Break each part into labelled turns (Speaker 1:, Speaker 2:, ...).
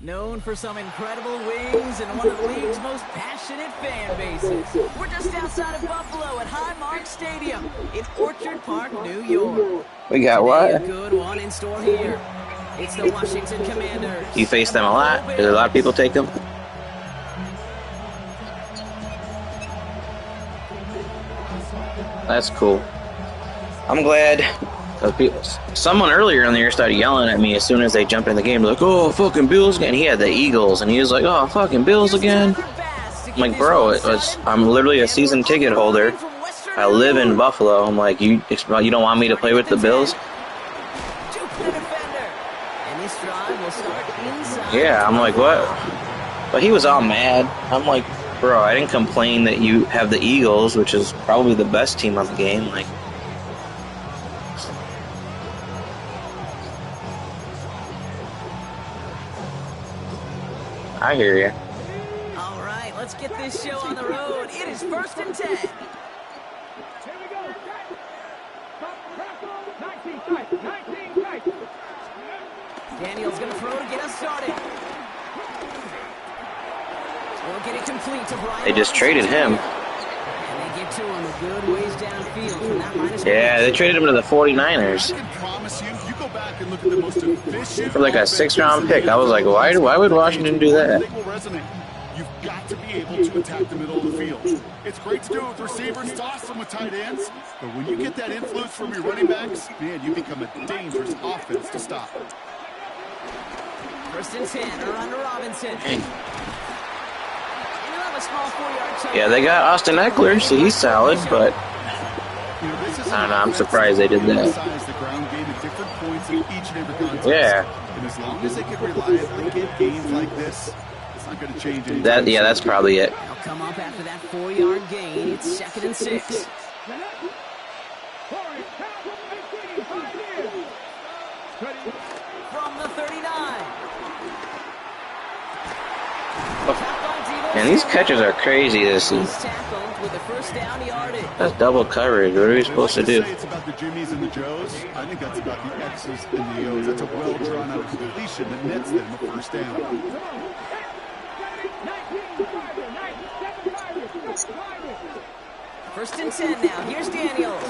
Speaker 1: Known for some incredible wings and one of the league's most passionate fan bases. We're just outside of Buffalo at Highmark Stadium in Orchard Park, New York.
Speaker 2: We got what?
Speaker 1: A good one in store here. It's the Washington Commanders.
Speaker 2: You face them a lot? Did a lot of people take them? That's cool. I'm glad. Someone earlier in the year started yelling at me as soon as they jumped in the game. Like, oh, fucking Bills again. He had the Eagles, and he was like, oh, fucking Bills again. I'm like, bro, I'm literally a season ticket holder. I live in Buffalo. I'm like, you don't want me to play with the Bills? Yeah, I'm like, what? But he was all mad. I'm like, bro, I didn't complain that you have the Eagles, which is probably the best team of the game. Like, I hear you.
Speaker 1: All right, let's get this show on the road. It is 1st and 10.
Speaker 3: Here we go. 19.
Speaker 1: Daniel's going to throw to get us started. We'll get it complete to Brian.
Speaker 2: They just traded him.
Speaker 1: And they get to him a good ways downfield from that minus.
Speaker 2: Yeah, they traded him to the 49ers.
Speaker 4: I can promise you go back and look at the most efficient
Speaker 2: for like a 6th-round pick. I was like, why would Washington do that?
Speaker 4: You've got to be able to attack the middle of the field. It's great to do it with receivers, toss them with tight ends, but when you get that influence from your running backs, man, you become a dangerous offense to stop.
Speaker 1: 1st and 10, around to Robinson.
Speaker 2: Yeah, they got Austin Eckler, so he's solid, but I don't know, I'm surprised they did that. Yeah.
Speaker 4: And as long as they can reliably get gains like this, it's not going to change anything.
Speaker 2: Yeah, that's probably it.
Speaker 1: They'll come up after that 4-yard gain. It's 2nd and 6. From the 39.
Speaker 2: And these catches are crazy this season. That's double coverage. What are we supposed to do?
Speaker 4: It's about the Jimmies and the Joes. I think that's about the X's and the O's. That's a well-drawn-out completion that nets them a 1st down.
Speaker 1: 1st and 10 now. Here's Daniels.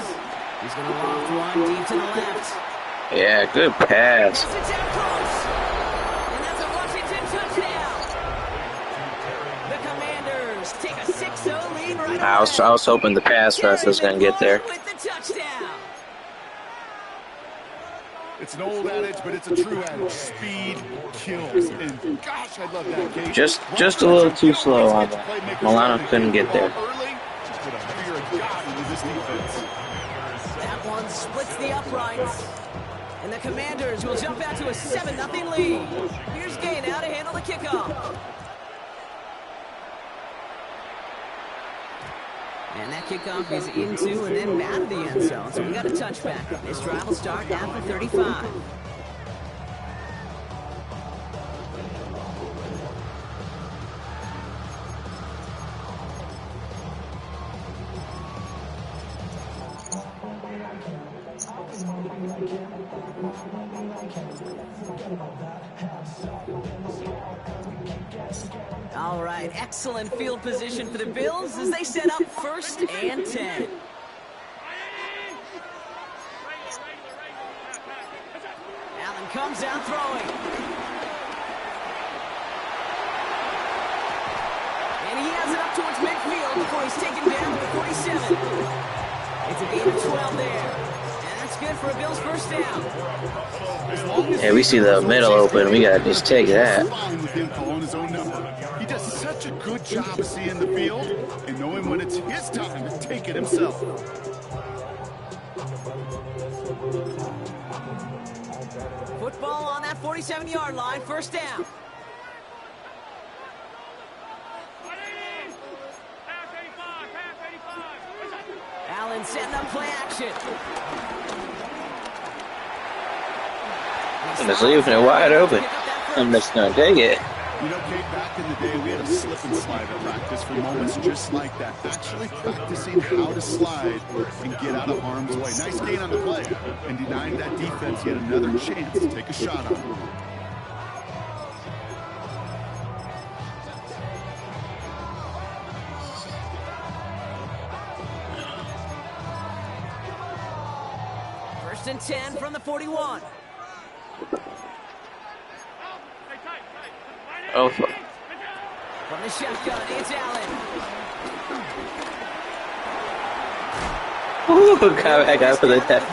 Speaker 1: He's going to loft one deep to the left.
Speaker 2: Yeah, good pass.
Speaker 1: And that's a Washington touchdown. The Commanders take a 6-0 lead right
Speaker 2: I was hoping the pass rush was going to get there.
Speaker 1: with the touchdown.
Speaker 4: It's an old adage, but it's a true adage. Speed kills. And gosh, I love that game.
Speaker 2: Just a little too slow on that. Milano couldn't get there.
Speaker 1: That one splits the uprights. And the Commanders will jump out to a 7-0 lead. Here's Gay now to handle the kickoff. And that kickoff is into and then out of the end zone. So we got a touchback. This drive will start at the 35. All right, excellent field position for the Bills as they set up 1st and 10. Allen comes out throwing. And he has it up towards midfield before he's taken down to the 47. It's a gain of 12 there. And that's good for a Bills 1st down.
Speaker 2: Yeah, we see the middle open. We got to just take that.
Speaker 4: He does such a good job of seeing the field and knowing when it's his time to take it himself.
Speaker 1: Football on that 47-yard line, 1st down. Allen setting up play action.
Speaker 2: I'm just leaving it wide open. I'm just going to take it.
Speaker 4: You know, Kate, back in the day, we had a slip and slide at practice for moments just like that. Actually practicing how to slide and get out of harm's way. Nice gain on the play. And denying that defense yet another chance to take a shot on it.
Speaker 1: First and 10 from the 41.
Speaker 2: Oh,
Speaker 1: From the shotgun, it's Allen.
Speaker 2: ooh, got back out for the tap.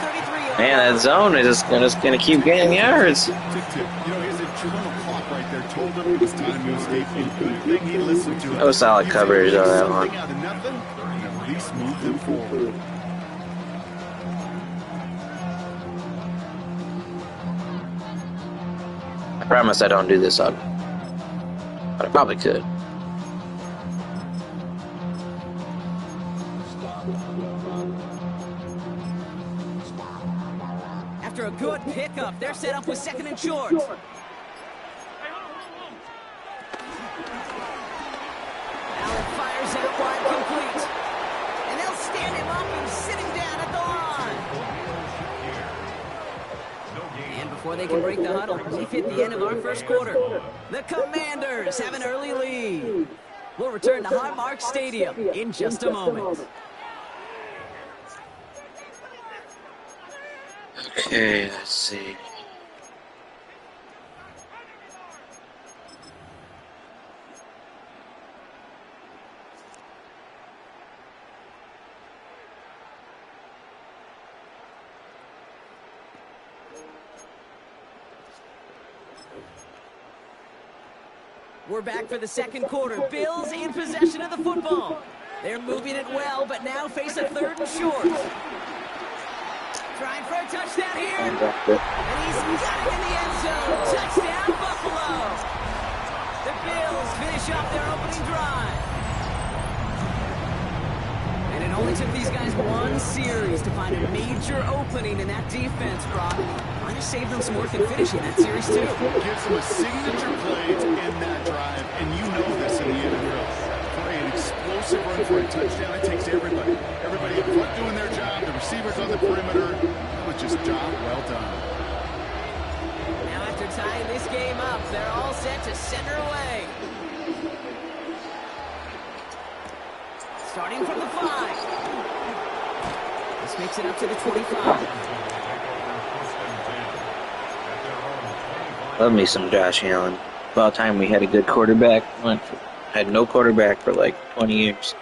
Speaker 2: Man, that zone is just gonna keep getting yards.
Speaker 4: Tick, tick. You know, his internal clock right there told him it was time to escape. And good thing he listened to it.
Speaker 2: That was solid coverage on that one.
Speaker 4: Out of nothing, and at least move them forward.
Speaker 2: I promise I don't do this up, but I probably could.
Speaker 1: After a good pickup, they're set up with second and short. Allen fires out wide complete. And they'll stand him up and sit him down at the line. And before they can break the huddle, we've hit the end of our first quarter. The Commanders have an early lead. We'll return to Highmark Stadium in just a moment.
Speaker 2: Okay, let's see.
Speaker 1: We're back for the second quarter. Bills in possession of the football. They're moving it well, but now face a third and short. Trying for a touchdown here. And he's got it in the end zone. Touchdown, Buffalo. The Bills finish off their opening drive. And it only took these guys one series to find a major opening in that defense, Brock. Might have saved them some work in finishing that series, too.
Speaker 4: Gives them a signature play to end that drive, and you know this in the NFL. For an explosive run for a touchdown, it takes everybody. Everybody up front doing their job, the receivers on the perimeter. That was just job well done.
Speaker 1: Now after tying this game up, they're all set to center away. Starting from the 5. This makes it up to the 25.
Speaker 2: Love me some Josh Allen. About time we had a good quarterback. Had no quarterback for like 20 years.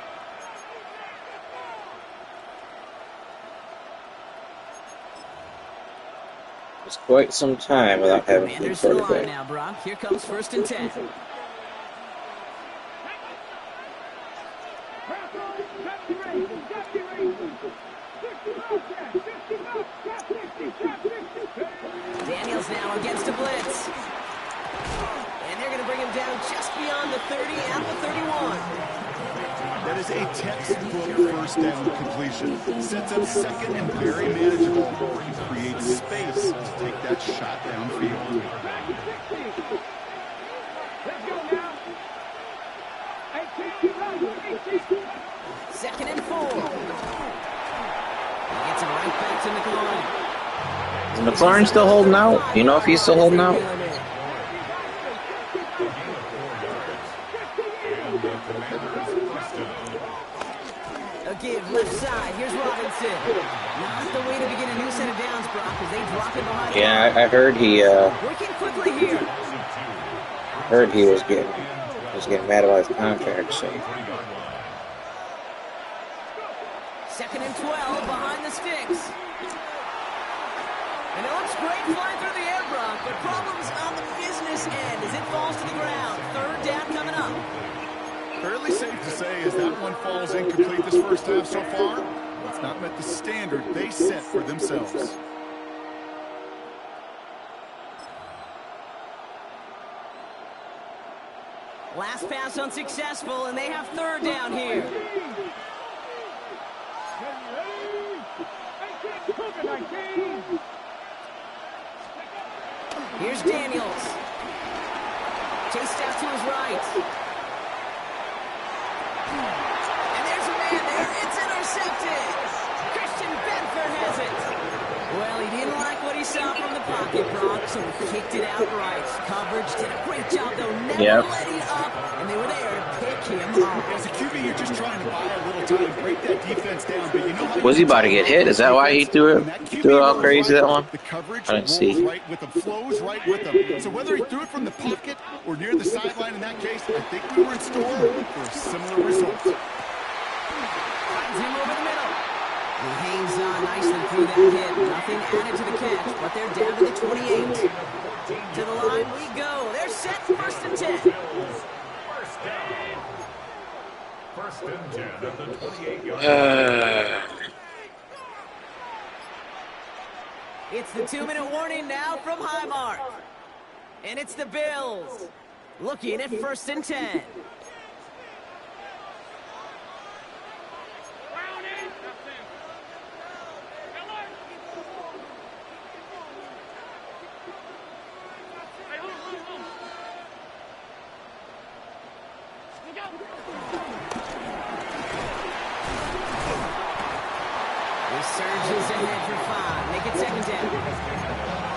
Speaker 2: It was quite some time without having a good
Speaker 1: Commanders to the line
Speaker 2: quarterback.
Speaker 1: now, Brock. Here comes first and 10. Daniels now against a blitz. And they're going to bring him down just beyond the 30 at the 31.
Speaker 4: That is a textbook first down completion. Sets up second and very manageable. Creates space to take that shot downfield.
Speaker 1: Second and 4. He gets him right back to McLaurin.
Speaker 2: Is McLaurin still holding out? Do you know if he's still holding out?
Speaker 1: A give left side. Here's Robinson. Not the way to begin a new set of downs, Brock, as they drop in behind.
Speaker 2: Yeah, I heard he
Speaker 1: Working quickly here.
Speaker 2: was getting mad about his contract. So
Speaker 1: Second and 12 behind the sticks. And it looks great flying through the air, Brock, but problems on the business end as it falls to the ground. Third down coming up.
Speaker 4: Fairly safe to say as that one falls incomplete this first half so far. It's not met the standard they set for themselves.
Speaker 1: Last pass unsuccessful, and they have third down here. Here's Daniels. Chased out to his right. And there's a man there. It's intercepted. Christian Benford has it. Well, he didn't like what he saw from the pocket, Brock, so he kicked it outright. Coverage did a great job, though, never letting up, and they were there to pick him off.
Speaker 4: As a QB, you're just trying to buy a little time, break that defense down. But you know how
Speaker 2: Was he about to get hit? Is that why he threw it all crazy, that one?
Speaker 4: The coverage
Speaker 2: I didn't see.
Speaker 4: right with him, flows right with him. So whether he threw it from the pocket or near the sideline in that case, I think we were in store for a similar result.
Speaker 1: Finds him over the middle. He hangs on nicely through that hit. Nothing added to the catch, but they're down to the 28. To the line we go. They're set, 1st and 10.
Speaker 3: First and 10 at the 28-yard
Speaker 1: It's the 2-minute warning now from Highmark. And it's the Bills looking at 1st and 10. Surges ahead for 5. Make it 2nd down.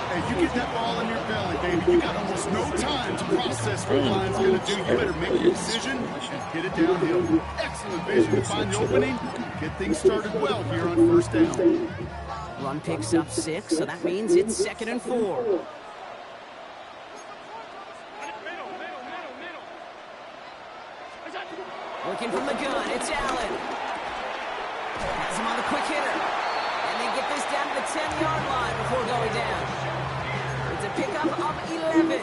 Speaker 4: Hey, you get that ball in your belly, baby. You got almost no time to process what the line's going to do. You better make your decision and hit it downhill. Excellent vision to find the opening. Get things started well here on 1st down.
Speaker 1: Run picks up 6, so that means it's 2nd and 4. Looking from the gun, it's Allen. Has him on the quick hitter. And they get this down to the 10-yard line before going down. It's a pickup of 11. And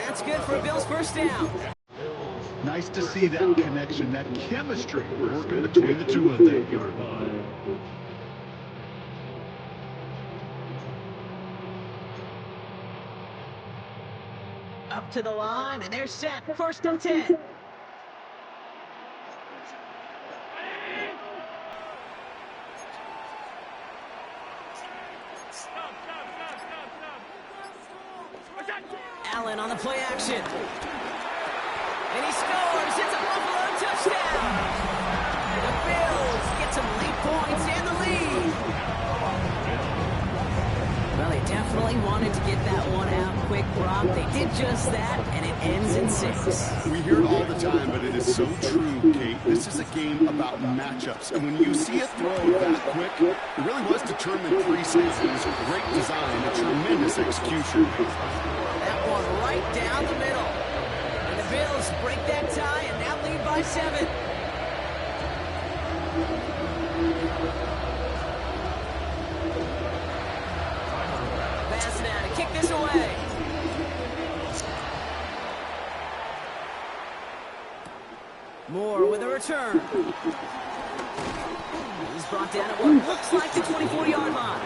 Speaker 1: that's good for a Bills 1st down.
Speaker 4: Nice to see that connection, that chemistry working between the two of them.
Speaker 1: Up to the line, and they're set. 1st and 10. Allen on the play action. And he scores. It's a Buffalo touchdown. The Bills get some late points and the lead. Well, they definitely wanted to get that one out quick, Brock. They did just that, and it ends in 6.
Speaker 4: We hear it all the time, but it is so true, Kate. This is a game about matchups. And when you see a throw that quick, it really was determined pre-season. It was a great design, a tremendous execution.
Speaker 1: That one right down the middle. And the Bills break that tie and now lead by 7. Pass now to kick this away. Moore with a return. He's brought down at what looks like the 24-yard line.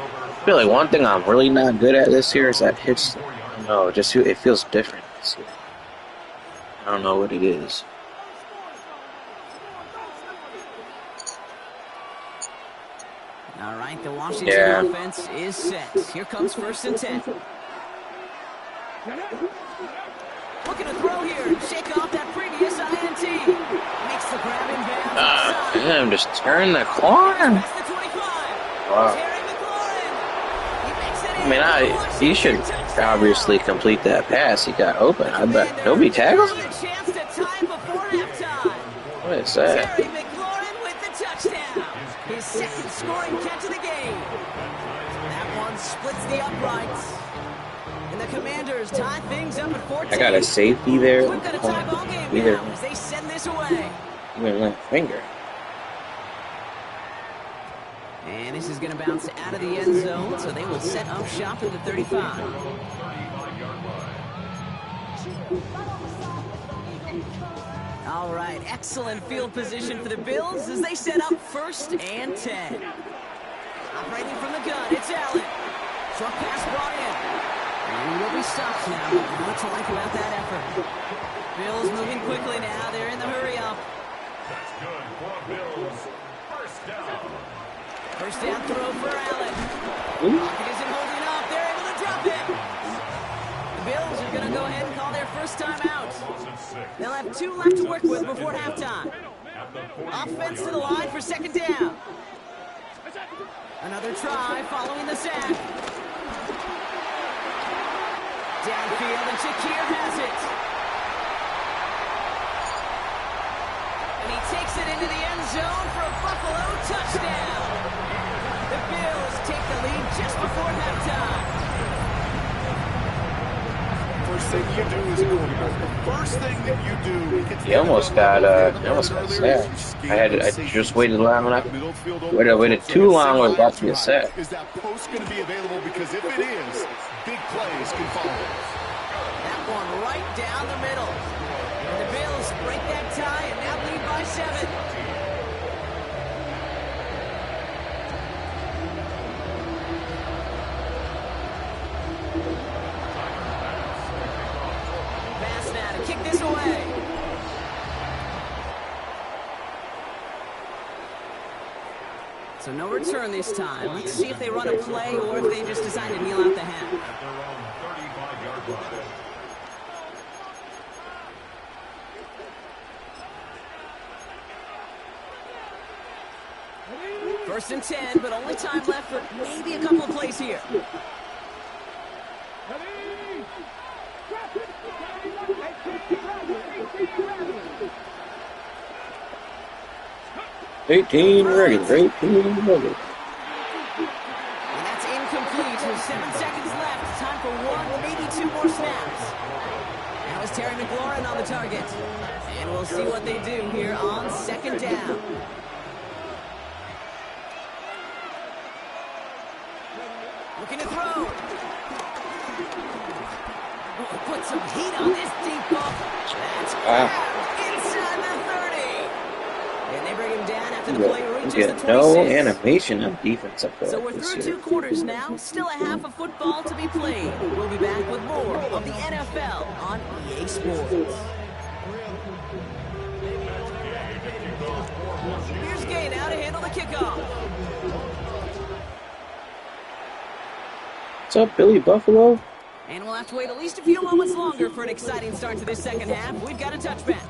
Speaker 2: I feel like one thing I'm really not good at this year is that hits. No, just it feels different this year. I don't know what it is.
Speaker 1: All right, the Washington offense is set. Here comes 1st and 10. Looking to throw here. Shake off that previous INT. Makes the grab in bounds.
Speaker 2: Damn, just turn the corner.
Speaker 1: Past the 25.
Speaker 2: Wow.
Speaker 1: Terry McLaurin. He makes it in.
Speaker 2: I mean, he should obviously complete that pass. He got open. I bet nobody tackles him.
Speaker 1: Chance to tie before halftime.
Speaker 2: What is that?
Speaker 1: Terry McLaurin with the touchdown. His 2nd scoring catch of the game. That one splits the uprights. And the Commanders tie things up at 14.
Speaker 2: I got a safety there.
Speaker 1: We've got a tie ball game
Speaker 2: Either
Speaker 1: now as they send this away.
Speaker 2: even left finger.
Speaker 1: And this is going to bounce out of the end zone, so they will set up shop at the 35. All right, excellent field position for the Bills as they set up 1st and 10. Operating from the gun, it's Allen. Short pass brought in. And he will be stopped now. Not to like about that effort. Bills moving quickly now. They're in the hurry up.
Speaker 3: That's good for Bills. 1st down.
Speaker 1: 1st down throw for Allen. Pocket isn't holding up. They're able to drop it. The Bills are going to go ahead and call their 1st time out. They'll have 2 left to work with before halftime. Offense to the line for 2nd down. Another try following the sack. Downfield, and Shakir has it. take the lead just before halftime.
Speaker 4: First thing you do as a quarterback, the first thing that you do.
Speaker 2: He almost got sacked. I just waited long enough. Waited too long. Was about to get sacked.
Speaker 4: Is that post going to be available? Because if it is, big plays can follow.
Speaker 1: That one right down the middle. And the Bills break that tie and now lead by 7. Kick this away. So no return this time. Let's see if they run a play or if they just decide to kneel out the hand.
Speaker 3: At their own 35-yard line.
Speaker 1: First and 10, but only time left for maybe a couple of plays here.
Speaker 2: 18 regular.
Speaker 1: And that's incomplete with 7 seconds left. Time for 1, maybe 2 more snaps. Now is Terry McLaurin on the target. And we'll see what they do here on 2nd down. Looking to throw. Oh, put some heat on this deep ball. That's grabbed inside the 30. And they bring him down after the play reaches the 26.
Speaker 2: No animation on defense up there.
Speaker 1: So we're through 2 quarters now. Still a half of football to be played. We'll be back with more of the NFL on EA Sports. Here's Gay now to handle the kickoff.
Speaker 2: What's up, Billy Buffalo?
Speaker 1: And we'll have to wait at least a few moments longer for an exciting start to this second half. We've got a touchback.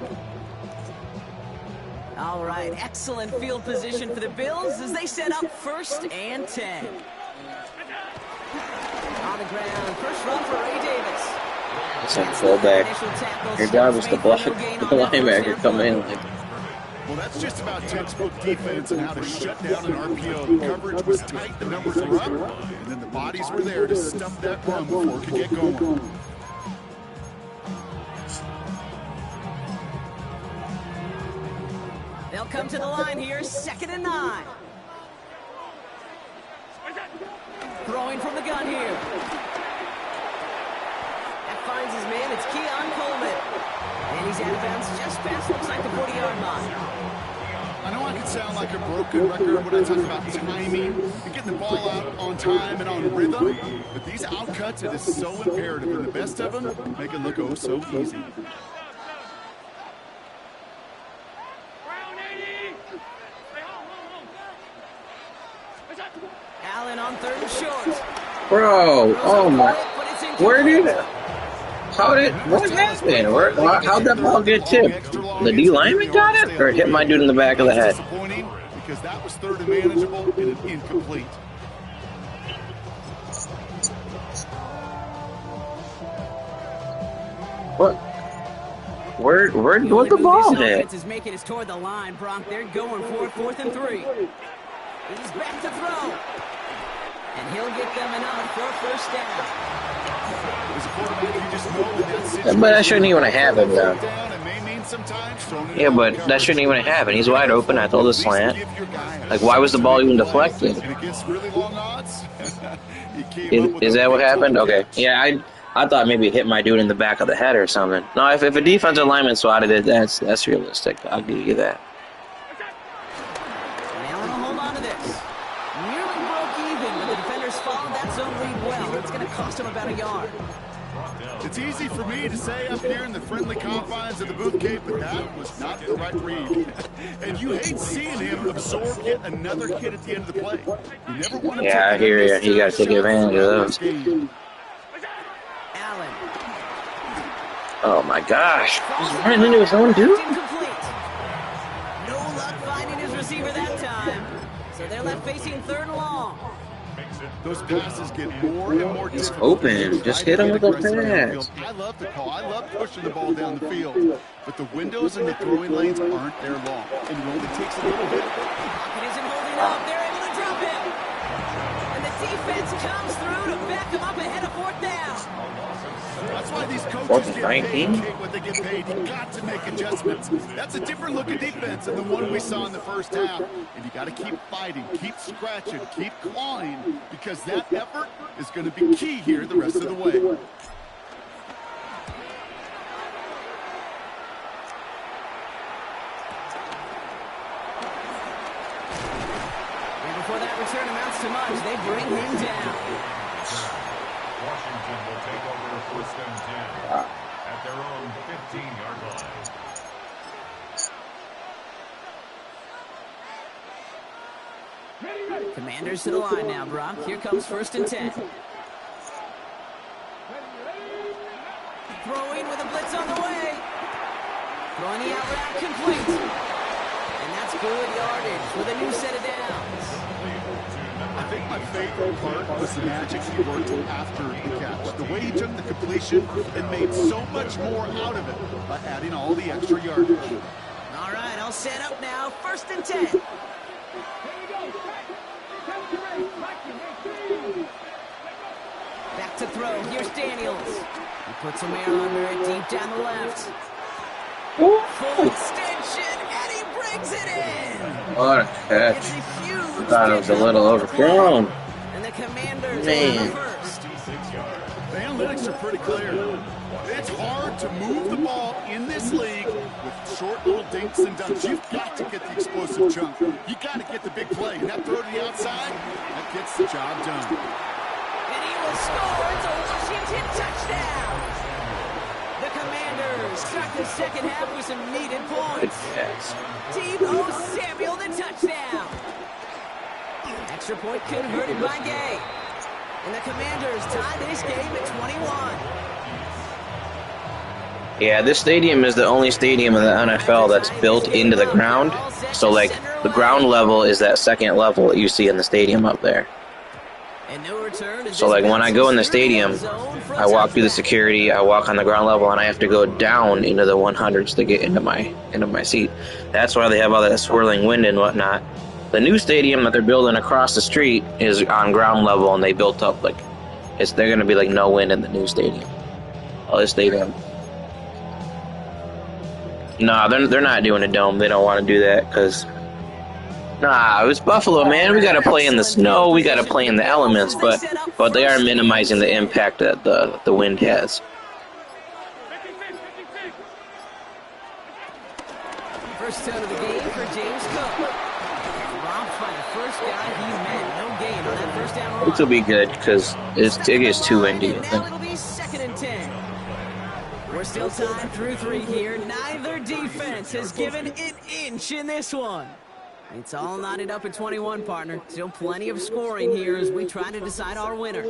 Speaker 1: All right, excellent field position for the Bills as they set up 1st and 10. On the ground, first run for Ray Davis.
Speaker 2: It's a fullback. Your job is to block the linebacker come in.
Speaker 4: Well, that's just about textbook defense and how to shut down an RPO. The coverage was tight, the numbers were up, and then the bodies were there to stuff that run before it could get going.
Speaker 1: They'll come to the line here, 2nd and 9. Throwing from the gun here. That finds his man, it's Keon Coleman. And he's out of bounds just past, looks like the 40-yard line.
Speaker 4: I know I can sound like a broken record when I talk about timing and getting the ball out on time and on rhythm, but these outcuts, it is so imperative, and the best of them make it look oh so easy.
Speaker 1: Allen on 3rd and short.
Speaker 2: Bro, oh my. Where did it? What happened? How'd that ball get tipped? The D lineman got it? Or it hit my dude in the back of the head?
Speaker 4: Because that was 3rd and manageable and incomplete.
Speaker 2: What? Where'd the ball hit?
Speaker 1: Is making us toward the line, Bronk. They're going for it, 4th and 3. He's back to throw. And he'll get them enough for a 1st down.
Speaker 2: But that shouldn't even have happened, though. Yeah, but that shouldn't even have happened. He's wide open. I told the slant. Like, why was the ball even deflected? Is that what happened? Okay. Yeah, I thought maybe it hit my dude in the back of the head or something. No, if a defensive lineman swatted it, that's realistic. I'll give you that.
Speaker 1: And Allen will hold on to this. Nearly broke even, but the defenders followed that zone read well. It's going to cost him about a yard.
Speaker 4: It's easy for me to say up here in the friendly confines of the Booth Cape, but that was not the right read. And you hate seeing him absorb yet another hit at the end of the play. You never want to
Speaker 2: I hear you. You got to take advantage of those.
Speaker 1: Allen.
Speaker 2: Oh my gosh. He's running into his own dude?
Speaker 1: Incomplete. No luck finding his receiver that time. So they're left facing 3rd and long.
Speaker 4: Those passes get more and more
Speaker 2: He's
Speaker 4: difficult.
Speaker 2: open. Just hit him with a pass.
Speaker 4: I love the call. I love pushing the ball down the field. But the windows and the throwing lanes aren't there long. And it only takes a little bit.
Speaker 1: Pocket isn't holding up. They're able to drop him. And the comes through to back him up ahead of 4th down.
Speaker 4: That's why these coaches
Speaker 2: Fourth and
Speaker 4: get paid
Speaker 2: 19.
Speaker 4: what they get paid. You got to make adjustments. That's a different look at defense than the one we saw in the first half. And you got to keep fighting, keep scratching, keep clawing, because that effort is going to be key here the rest of the way.
Speaker 1: Before that return amounts to much, they bring him down.
Speaker 3: Washington will take over 1st and 10 at their own 15-yard line.
Speaker 1: Commanders to the line now, Brock. Here comes 1st and 10. Throwing with a blitz on the way. Throwing the out route complete. And that's good yardage with a new set of downs.
Speaker 4: I think my favorite part was the magic he worked after the catch. The way he took the completion and made so much more out of it by adding all the extra yardage.
Speaker 1: All right, I'll set up now. 1st and 10. Back to throw. Here's Daniels. He puts some air under it deep down the left. Full extension, and he brings it in.
Speaker 2: What a catch.
Speaker 1: It's a huge
Speaker 2: Thought it was a
Speaker 1: catch
Speaker 2: little
Speaker 1: on the
Speaker 2: overthrown.
Speaker 1: play. And the Commanders
Speaker 2: Man.
Speaker 1: are first.
Speaker 4: The analytics are pretty clear. It's hard to move the ball in this league with short little dinks and dunks. You've got to get the explosive chunk. You got to get the big play. And that throw to the outside, that gets the job done.
Speaker 1: And he will score. It's a Washington touchdown. The Commanders start the second half with some needed
Speaker 2: Good
Speaker 1: points.
Speaker 2: catch.
Speaker 1: Deebo Samuel, the touchdown. Extra point converted by Gay. And the Commanders tie this game at 21.
Speaker 2: Yeah, this stadium is the only stadium in the NFL that's built into the ground. So, like, the ground level is that second level that you see in the stadium up there.
Speaker 1: And no return as
Speaker 2: So,
Speaker 1: this
Speaker 2: like, when I go in the
Speaker 1: security
Speaker 2: stadium,
Speaker 1: zone for a
Speaker 2: I walk through the
Speaker 1: touchdown.
Speaker 2: security, I walk on the ground level, and I have to go down into the 100s to get into my seat. That's why they have all that swirling wind and whatnot. The new stadium that they're building across the street is on ground level, and they built up, like, they're going to be, like, no wind in the new stadium. Oh, this stadium. Nah, they're not doing a dome. They don't want to do that, because... Nah, it was Buffalo, man. We got to play in the snow. We got to play in the elements, but they are minimizing the impact that the wind has.
Speaker 1: First down of the game for James Cook. Robbed by the first guy he met. No gain on that first down run.
Speaker 2: This will be good, because it gets too windy, I
Speaker 1: Now
Speaker 2: think.
Speaker 1: it'll be 2nd and 10. We're still tied through 3 here. Neither defense has given an inch in this one. It's all knotted up at 21, partner. Still plenty of scoring here as we try to decide our winner.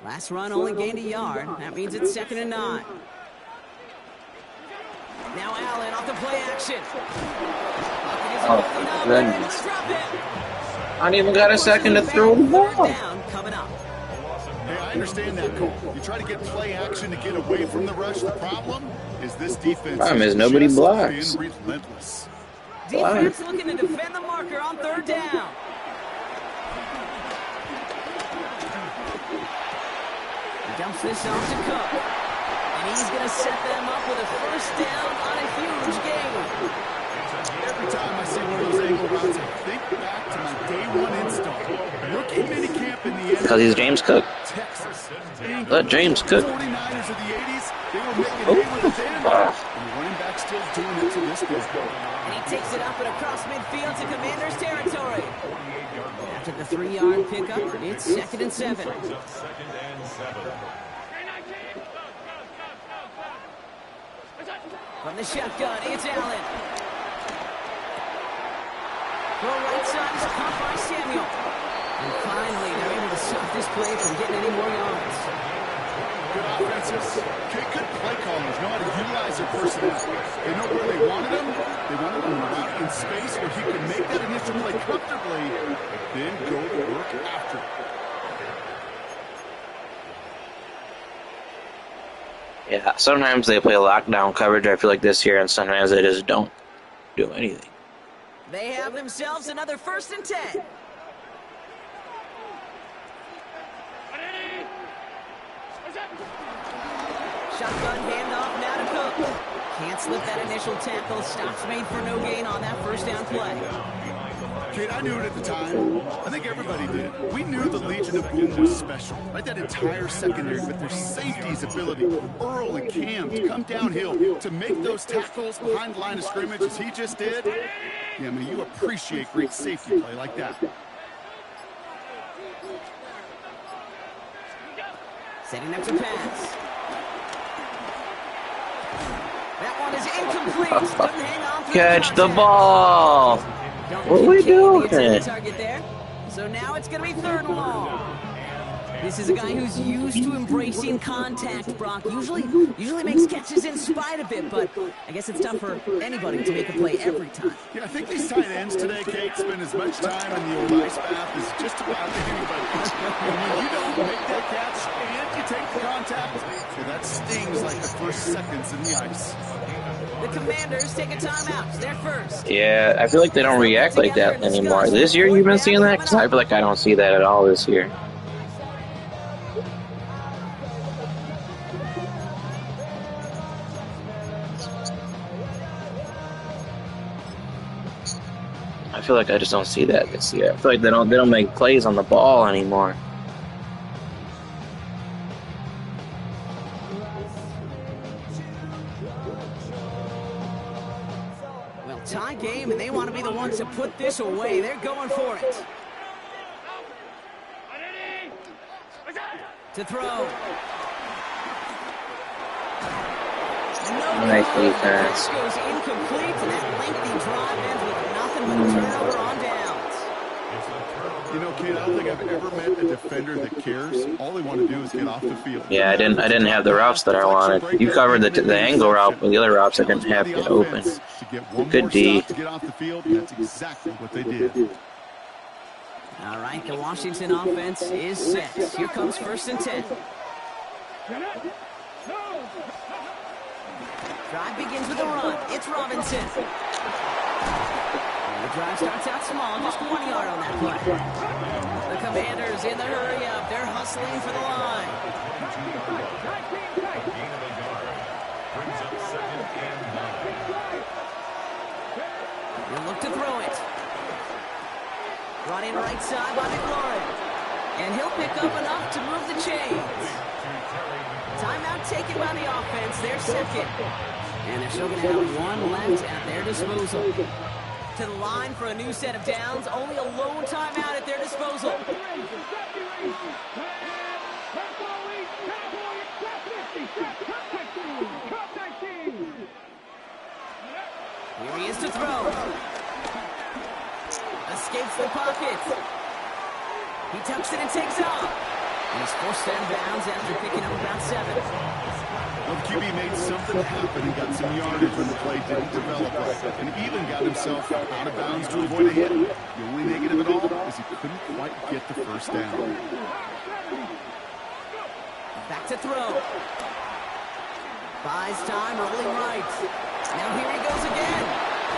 Speaker 1: Last run only gained a yard. That means it's 2nd and 9. Now Allen off the play action.
Speaker 2: Oh, goodness. I don't even got a second to throw the ball.
Speaker 1: Down coming up.
Speaker 4: Hey, I understand that, Cole. You try to get play action to get away from the rush. The problem is this defense
Speaker 2: Problem is nobody
Speaker 4: just
Speaker 2: blocks.
Speaker 4: being relentless.
Speaker 1: Defense looking to defend the marker on 3rd down. He dumps this off to Cook. And he's going to set them up with a first down on a huge gain.
Speaker 4: Every time I see one of those angle routes, I think back to my day one install. Rookie minicamp in the end.
Speaker 2: Because he's James Cook.
Speaker 4: Texas.
Speaker 2: Let James cook.
Speaker 4: 49ers of the 80s, they were making hay with a then. And the running back still doing it to this day.
Speaker 1: And he takes it up and across midfield to Commander's territory. After the 3-yard pickup, it's 2nd and 7. From the shotgun, it's Allen. Throw right side is caught by Samuel. And finally, they're able to stop this play from getting any more yards.
Speaker 4: Good offenses. Good play callers know how to utilize their personnel. They know where they wanted them. They wanted them right in space where he could make that initial play comfortably, then go to work after it.
Speaker 2: Yeah, sometimes they play lockdown coverage, I feel like this year, and sometimes they just don't do anything.
Speaker 1: They have themselves another 1st and 10. Shotgun handoff now to Cook. Can't slip that initial tackle. Stops made for no gain on that 1st down play.
Speaker 4: Kate, I knew it at the time. I think everybody did. We knew the Legion of Boom was special, right? That entire secondary with their safety's ability, Earl and Cam, to come downhill, to make those tackles behind the line of scrimmage as he just did. Yeah, I mean, you appreciate great safety play like that.
Speaker 1: Setting up to pass. That one is incomplete. Couldn't hang on through
Speaker 2: Catch the
Speaker 1: contact.
Speaker 2: ball. What are we doing?
Speaker 1: Target there. So now it's going to be 3rd and long. This is a guy who's used to embracing contact, Brock. Usually makes catches in spite of it, but I guess it's tough for anybody to make a play every time.
Speaker 4: Yeah, I think these tight ends today, Kate, spend as much time in the old ice bath as just about anybody. And when you don't make that catch and you take the contact, so that stings like the first seconds in the ice.
Speaker 1: The Commanders take a timeout. They're first.
Speaker 2: Yeah, I feel like they don't react like that anymore. This year you've been seeing that? Because I feel like I don't see that at all this year. I feel like I just don't see that this year. I feel like they don't make plays on the ball anymore.
Speaker 1: Well, tie game, and they want to be the ones to put this away. They're going for it. To throw.
Speaker 2: Nice defense.
Speaker 1: Goes incomplete, and that lengthy drive ends with nothing but a turnover on downs.
Speaker 4: You know, Kate, I don't think I've ever met a defender that cares. All they want to do is get off the field.
Speaker 2: Yeah, I didn't have the routes that I wanted. You covered the angle route, but the other routes I didn't have to get open. Good D.
Speaker 4: To get off the field, and that's exactly what they did.
Speaker 1: All right, the Washington offense is set. Here comes 1st and 10. Drive begins with a run. It's Robinson. And the drive starts out small, just 1 yard on that play. The Commanders in the hurry up. They're hustling for the line. They'll look to throw it. Brought in right side by McLaurin. And he'll pick up enough to move the chains. Timeout taken by the offense. They're second. And they're still going to have one left at their disposal. To the line for a new set of downs. Only a lone timeout at their disposal. Here he is to throw. Escapes the pocket. He tucks it and takes off. And he's forced out of bounds after picking up about 7.
Speaker 4: Well, the QB made something happen and got some yardage when the play didn't develop right, and even got himself out of bounds to avoid a hit. The only negative at all is he couldn't quite get the 1st down.
Speaker 1: Back to throw. Buys time, rolling right. Now here he goes again.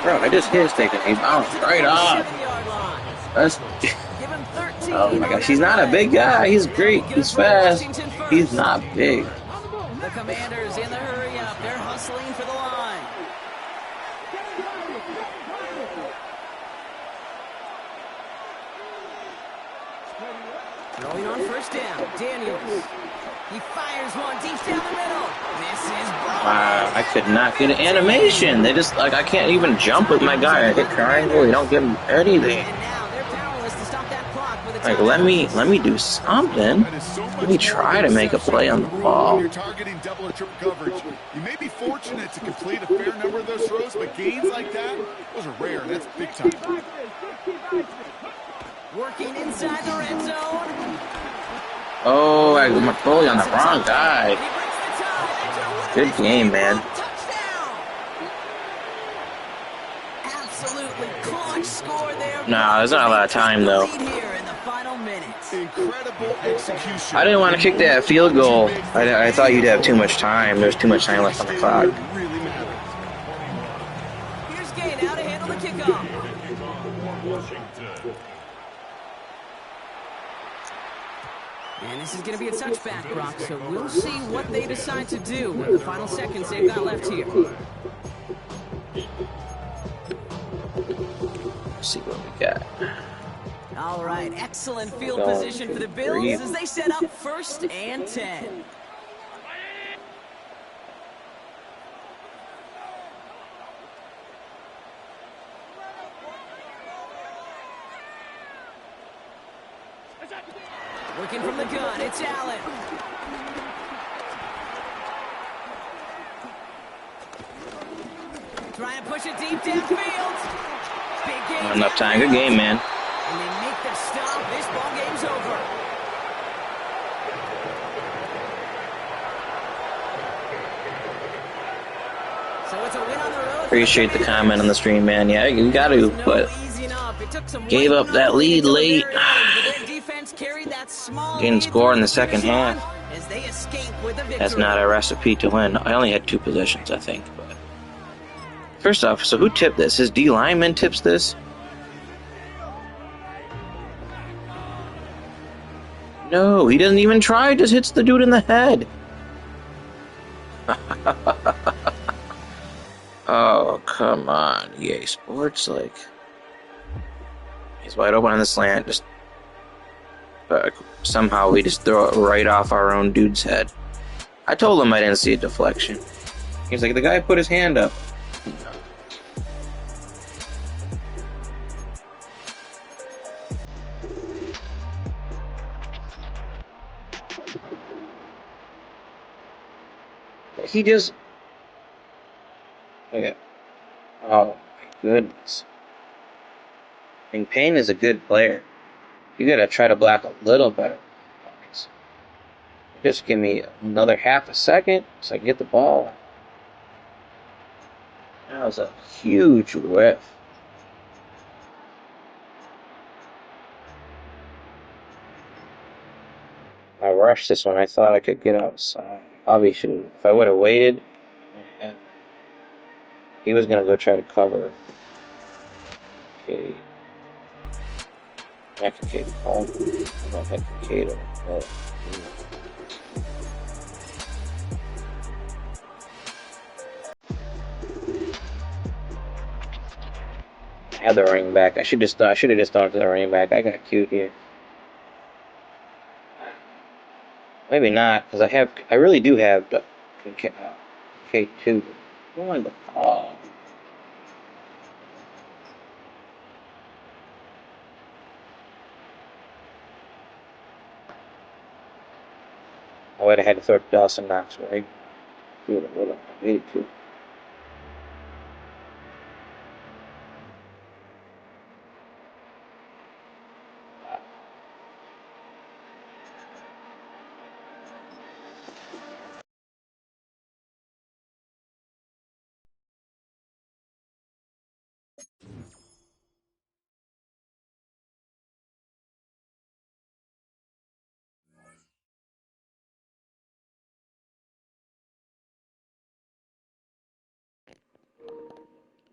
Speaker 2: Bro, I just hit his taking. He bounced right off.
Speaker 1: 7-yard line.
Speaker 2: That's.
Speaker 1: Give him 13.
Speaker 2: Oh my gosh, he's not a big guy. He's great. He's fast. He's not big.
Speaker 1: The Commanders in the hurry up. They're hustling for the line. Throwing on 1st down. Daniels. He fires one deep down the middle. This is broken.
Speaker 2: Wow, I could not get an animation. They just, like, I can't even jump with my guy. I hit triangle. They don't give him anything.
Speaker 1: And now they're powerless to stop that clock with a
Speaker 2: Like,
Speaker 1: timeout.
Speaker 2: let me do something. Let me try to make a play on the ball.
Speaker 4: When you're targeting double or triple coverage, you may be fortunate to complete a fair number of those throws, but gains like that, those are rare. That's big time.
Speaker 1: Working inside the red zone.
Speaker 2: Oh, I'm fully on the wrong guy.
Speaker 1: He breaks the tie.
Speaker 2: Good game, man.
Speaker 1: Touchdown. Absolutely clutch score there.
Speaker 2: Nah, there's not a lot of time, though.
Speaker 1: Lead here in the final minutes.
Speaker 4: Incredible execution.
Speaker 2: I didn't want to kick that field goal. I thought you'd have too much time. There's too much time left on the clock.
Speaker 4: Really matters.
Speaker 1: Here's Gay now to handle the kickoff. And this is going to be a touchback, Brock, so we'll see what they decide to do with the final seconds they've got left here.
Speaker 2: Let's see what we got.
Speaker 1: All right, excellent field position for the Bills as they set up 1st and 10. Looking from the gun, it's Allen. Trying to push it deep downfield. Big game.
Speaker 2: Not enough time. Good game, man.
Speaker 1: And they make the stop. This ball game's over. So it's a win on the road.
Speaker 2: Appreciate the comment on the stream, man. Yeah, you got to, but gave up that lead late. Didn't score in the second half. That's not a recipe to win. I only had 2 possessions, I think. But first off, so who tipped this? His D lineman tips this? No, he doesn't even try. Just hits the dude in the head. Oh, come on, EA Sports. Like, he's wide open on the slant. Just somehow we just throw it right off our own dude's head. I told him I didn't see a deflection. He's like, the guy put his hand up. He just... Okay. Oh, my goodness. I think Payne is a good player. You gotta try to block a little better. Just give me another half a second so I can get the ball. That was a huge whiff. I rushed this one. I thought I could get outside. Obviously, if I would have waited, he was gonna go try to cover. Okay. Kincaid home. I don't have Kincaid. I had the running back. I should have just thought to the running back. I got cute here. Maybe not, because I really do have K2. One, oh. I would have had to throw it to Dawson Knox, right? I waited to.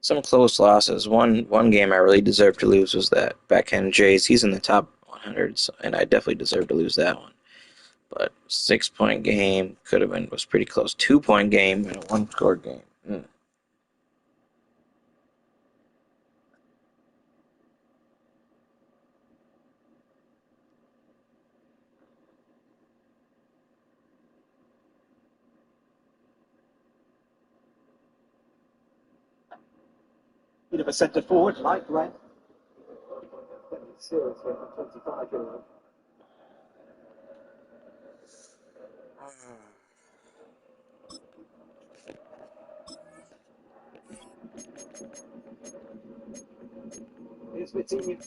Speaker 2: Some close losses. One game I really deserved to lose was that backhand Jays. He's in the top 100, and I definitely deserved to lose that one. But 6-point game was pretty close. 2-point game and a 1-score game.
Speaker 5: Bit of a centre forward, like Glenn. Seriously, 25-year-old. Here's Vitinha.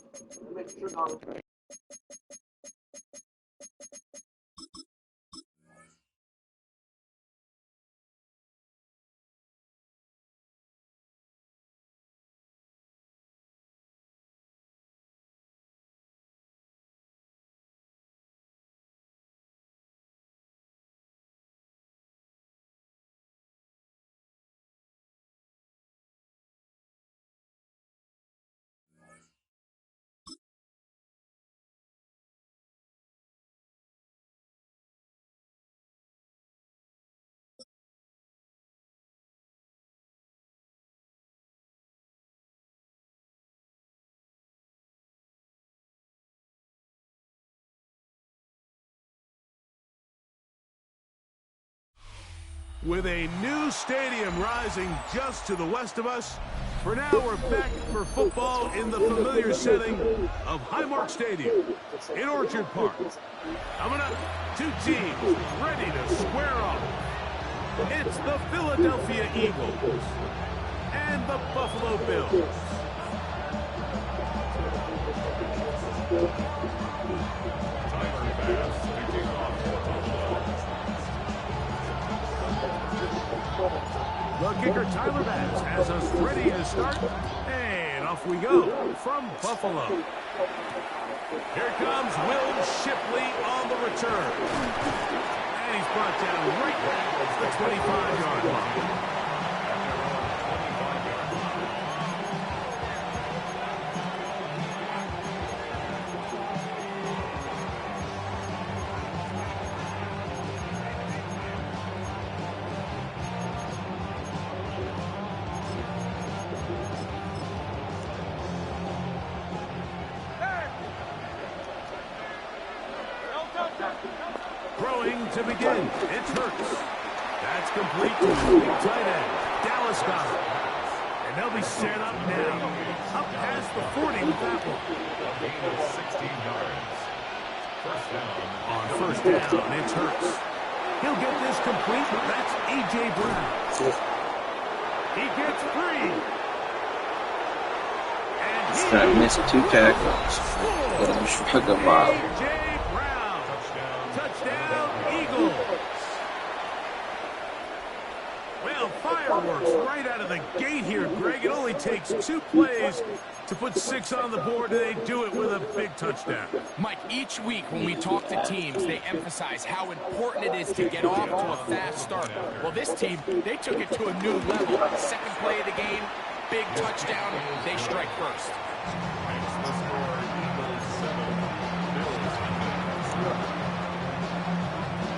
Speaker 6: With a new stadium rising just to the west of us, for now we're back for football in the familiar setting of Highmark Stadium in Orchard Park. Coming up, two teams ready to square off. It's the Philadelphia Eagles and the Buffalo Bills. The kicker, Tyler Bass, has us ready to start. And off we go from Buffalo. Here comes Will Shipley on the return. And he's brought down right at the 25-yard line. Throwing to begin. It's Hurts. That's complete to the tight end, Dallas Goedert. And they'll be set up now. Up past the 40 with that one.
Speaker 3: 16 yards. First down.
Speaker 6: On first down, it's Hurts. He'll get this complete. That's A.J. Brown. He gets free. And
Speaker 2: He's going to miss 2 tackles. Let him shrug him off.
Speaker 6: A.J. Brown. Touchdown, Eagles. Well, fireworks right out of the gate here, Greg. It only takes 2 plays to put 6 on the board, and they do it with a big touchdown.
Speaker 7: Mike, each week when we talk to teams, they emphasize how important it is to get off to a fast start. Well, this team, they took it to a new level. Second play of the game, big touchdown, they strike first.
Speaker 3: Makes the score Eagles 7, Bills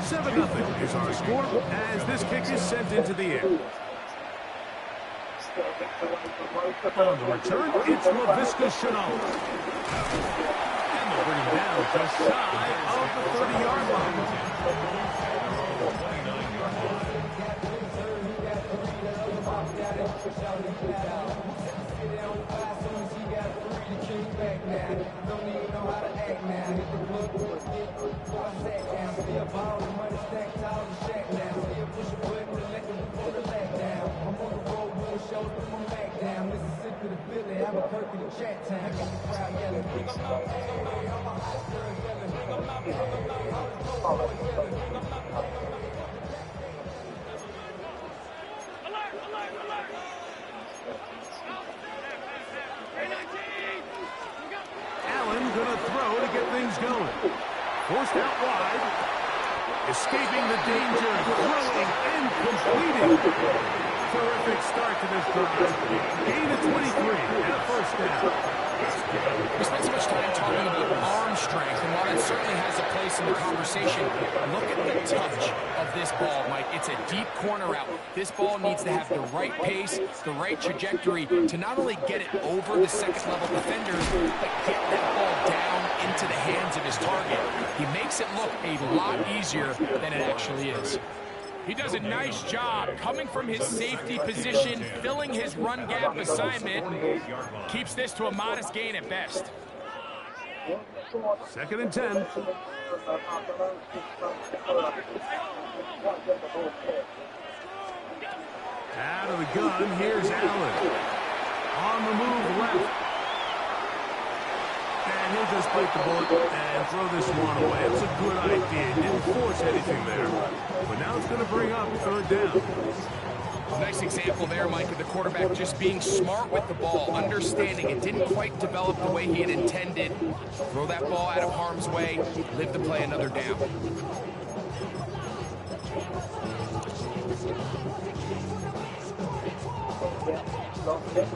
Speaker 6: 7-0 is our score as this kick is sent into the air. On the return, it's LaVisca Chenault. And they'll bring him down just shy of the 30-yard line. Allen gonna throw to get things going. Forced out wide. Escaping the danger, throwing and completing. Terrific start to this drive. Gain of 23 and a first down.
Speaker 7: We spent so much time talking about arm strength, and while that certainly has a place in the conversation, look at the touch of this ball, Mike. It's a deep corner out. This ball needs to have the right pace, the right trajectory to not only get it over the second-level defenders, but get that ball down into the hands of his target. He makes it look a lot easier than it actually is. He does a nice job coming from his safety position, filling his run gap assignment, keeps this to a modest gain at best.
Speaker 6: 2nd and 10. Out of the gun, here's Allen. On the move left. And he'll just bite the bullet and throw this one away. It was a good idea. Didn't force anything there. But now it's going to bring up 3rd down.
Speaker 7: Nice example there, Mike, of the quarterback just being smart with the ball, understanding it didn't quite develop the way he had intended. Throw that ball out of harm's way, live to play another down.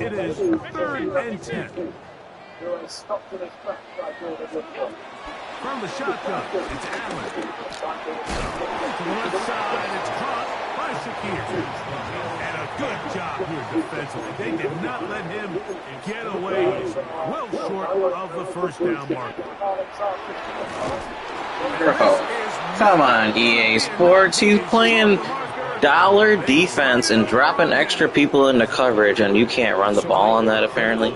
Speaker 6: It is 3rd and 10. From the shotgun, it's Allen. To the left side, it's caught by Shakir. And a good job here defensively. They did not let him get away. He's well short of the first down marker.
Speaker 2: Oh, come on, EA Sports. He's playing dollar defense and dropping extra people into coverage, and you can't run the ball on that, apparently.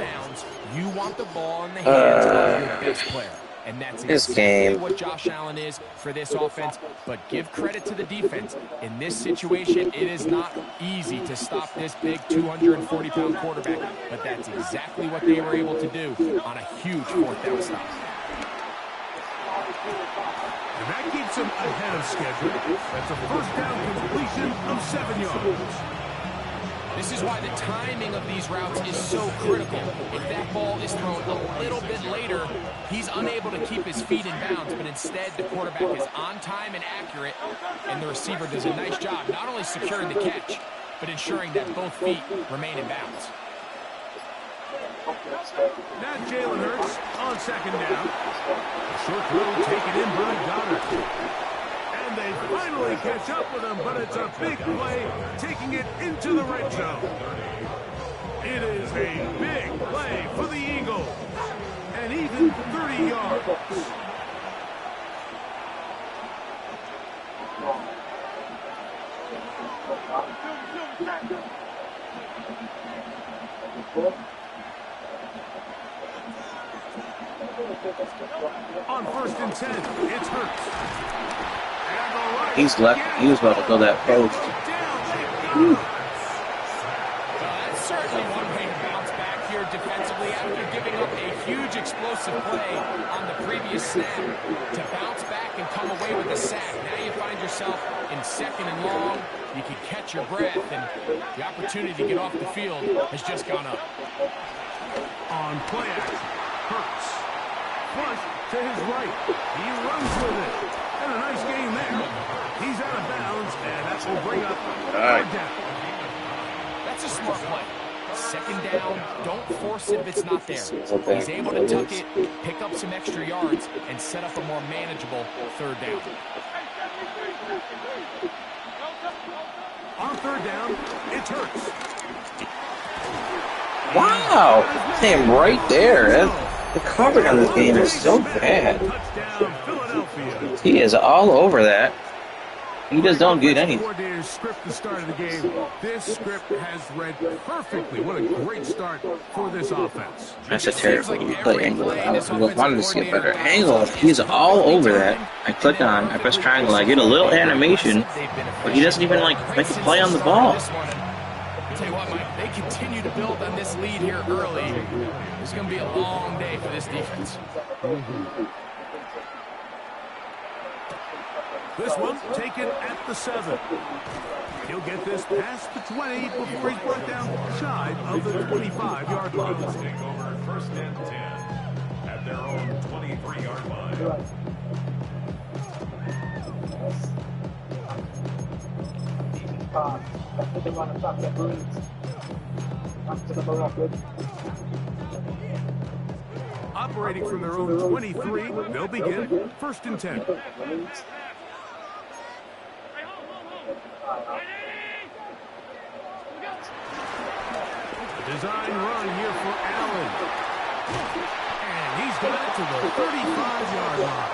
Speaker 7: You want the ball in the hands of your best player. And that's exactly what Josh Allen is for this offense. But give credit to the defense. In this situation, it is not easy to stop this big 240-pound quarterback. But that's exactly what they were able to do on a huge fourth down stop.
Speaker 6: And that keeps him ahead of schedule. That's a first down completion of 7 yards.
Speaker 7: This is why the timing of these routes is so critical. If that ball is thrown a little bit later, he's unable to keep his feet in bounds, but instead the quarterback is on time and accurate, and the receiver does a nice job not only securing the catch, but ensuring that both feet remain in bounds.
Speaker 6: Now Jalen Hurts on second down. A short throw taken in by Goddard. And they finally catch up with him, but it's a big play, taking it into the red zone. It is a big play for the Eagles, and even 30 yards. On 1st and 10, it's Hurts.
Speaker 2: He's left. He was about to go that post.
Speaker 7: That's certainly one way to bounce back here defensively after giving up a huge explosive play on the previous snap. To bounce back and come away with a sack. Now you find yourself in second and long. You can catch your breath, and the opportunity to get off the field has just gone up.
Speaker 6: On play action, Hurts. Flush to his right. He runs with it. And a nice game there. He's out of bounds, and that will bring up third down.
Speaker 7: That's a smart play. Second down, don't force it if it's not there. He's able to tuck it, pick up some extra yards, and set up a more manageable third down.
Speaker 6: On third down, it's Hurts.
Speaker 2: Wow! Him right there. The coverage on this game is so bad. He is all over that. He just don't get anything.
Speaker 6: Coordinator's script the start of the game. This script has read perfectly. What a great start for this offense.
Speaker 2: That's a terrible play angle. I wanted to see a better angle. He's all over that. I press triangle, I get a little animation, but he doesn't even like make a play on the ball.
Speaker 7: Tell you what, Mike, they continue to build on this lead here early. It's going to be a long day for this defense.
Speaker 6: This one taken at the 7. He'll get this past the 20 before he's brought down shy of the 25-yard line.
Speaker 3: Take over 1st and 10 at their own 23-yard line.
Speaker 6: Operating from their own 23, they'll begin 1st and 10. Design run here for Allen. And he's got it to the 35-yard line.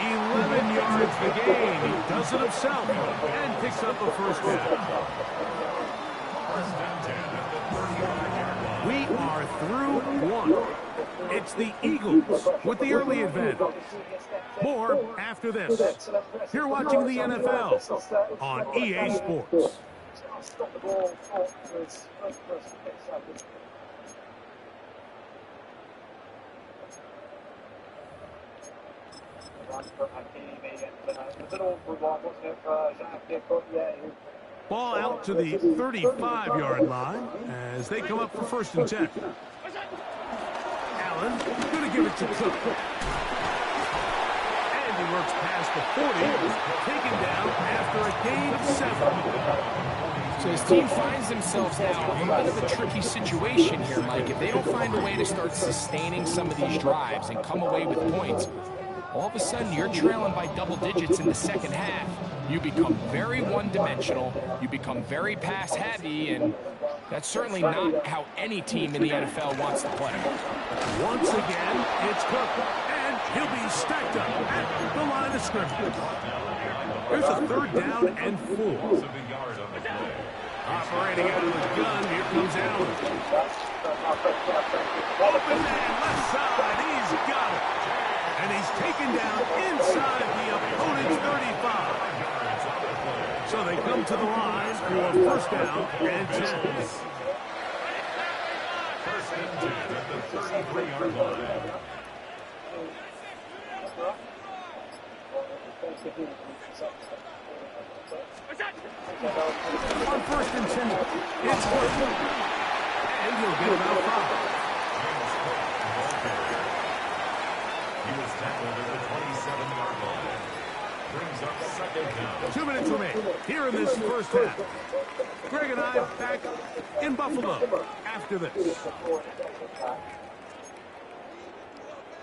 Speaker 6: 11 yards the game. He does it himself and picks up a first down. We are through one. It's the Eagles with the early advantage. More after this. You're watching the NFL on EA Sports. Ball out to the 35-yard line as they come up for 1st and 10. Allen going to give it to Cook. And he works past the 40, taken down after a gain of 7.
Speaker 7: So his team finds themselves now in a bit of a tricky situation here, Mike. If they don't find a way to start sustaining some of these drives and come away with points, all of a sudden you're trailing by double digits in the second half. You become very one-dimensional, you become very pass-heavy, and that's certainly not how any team in the NFL wants to play.
Speaker 6: Once again, it's Cook, and He'll be stacked up at the line of scrimmage. Here's a 3rd down and 4. Operating out of the gun, here comes Allen. Open man, left side, he's got it. And he's taken down inside the opponent's 35. So they come to the line for 1st down and 10.
Speaker 3: 1st and 10 at the 33-yard line.
Speaker 6: On 1st and 10, it's Horton. And he'll get about 5.
Speaker 3: He was tackled at the 27-yard line. Brings up 2nd down.
Speaker 6: 2 minutes remain here in this 1st half. Greg and I back in Buffalo after this.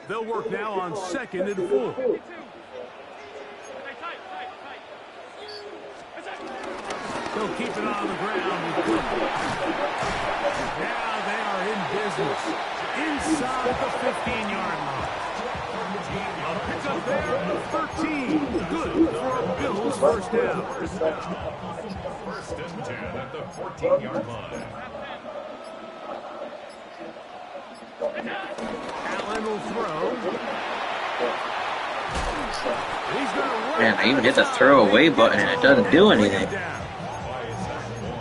Speaker 6: They'll work now on 2nd and 4. They'll keep it on the ground. Now they are in business inside the 15-yard line. A pickup there, 13. Good for a Bills 1st down.
Speaker 3: 1st and 10 at the 14-yard line.
Speaker 6: Allen will throw. He's gonna
Speaker 2: Man, I even hit the throwaway button and it doesn't do anything.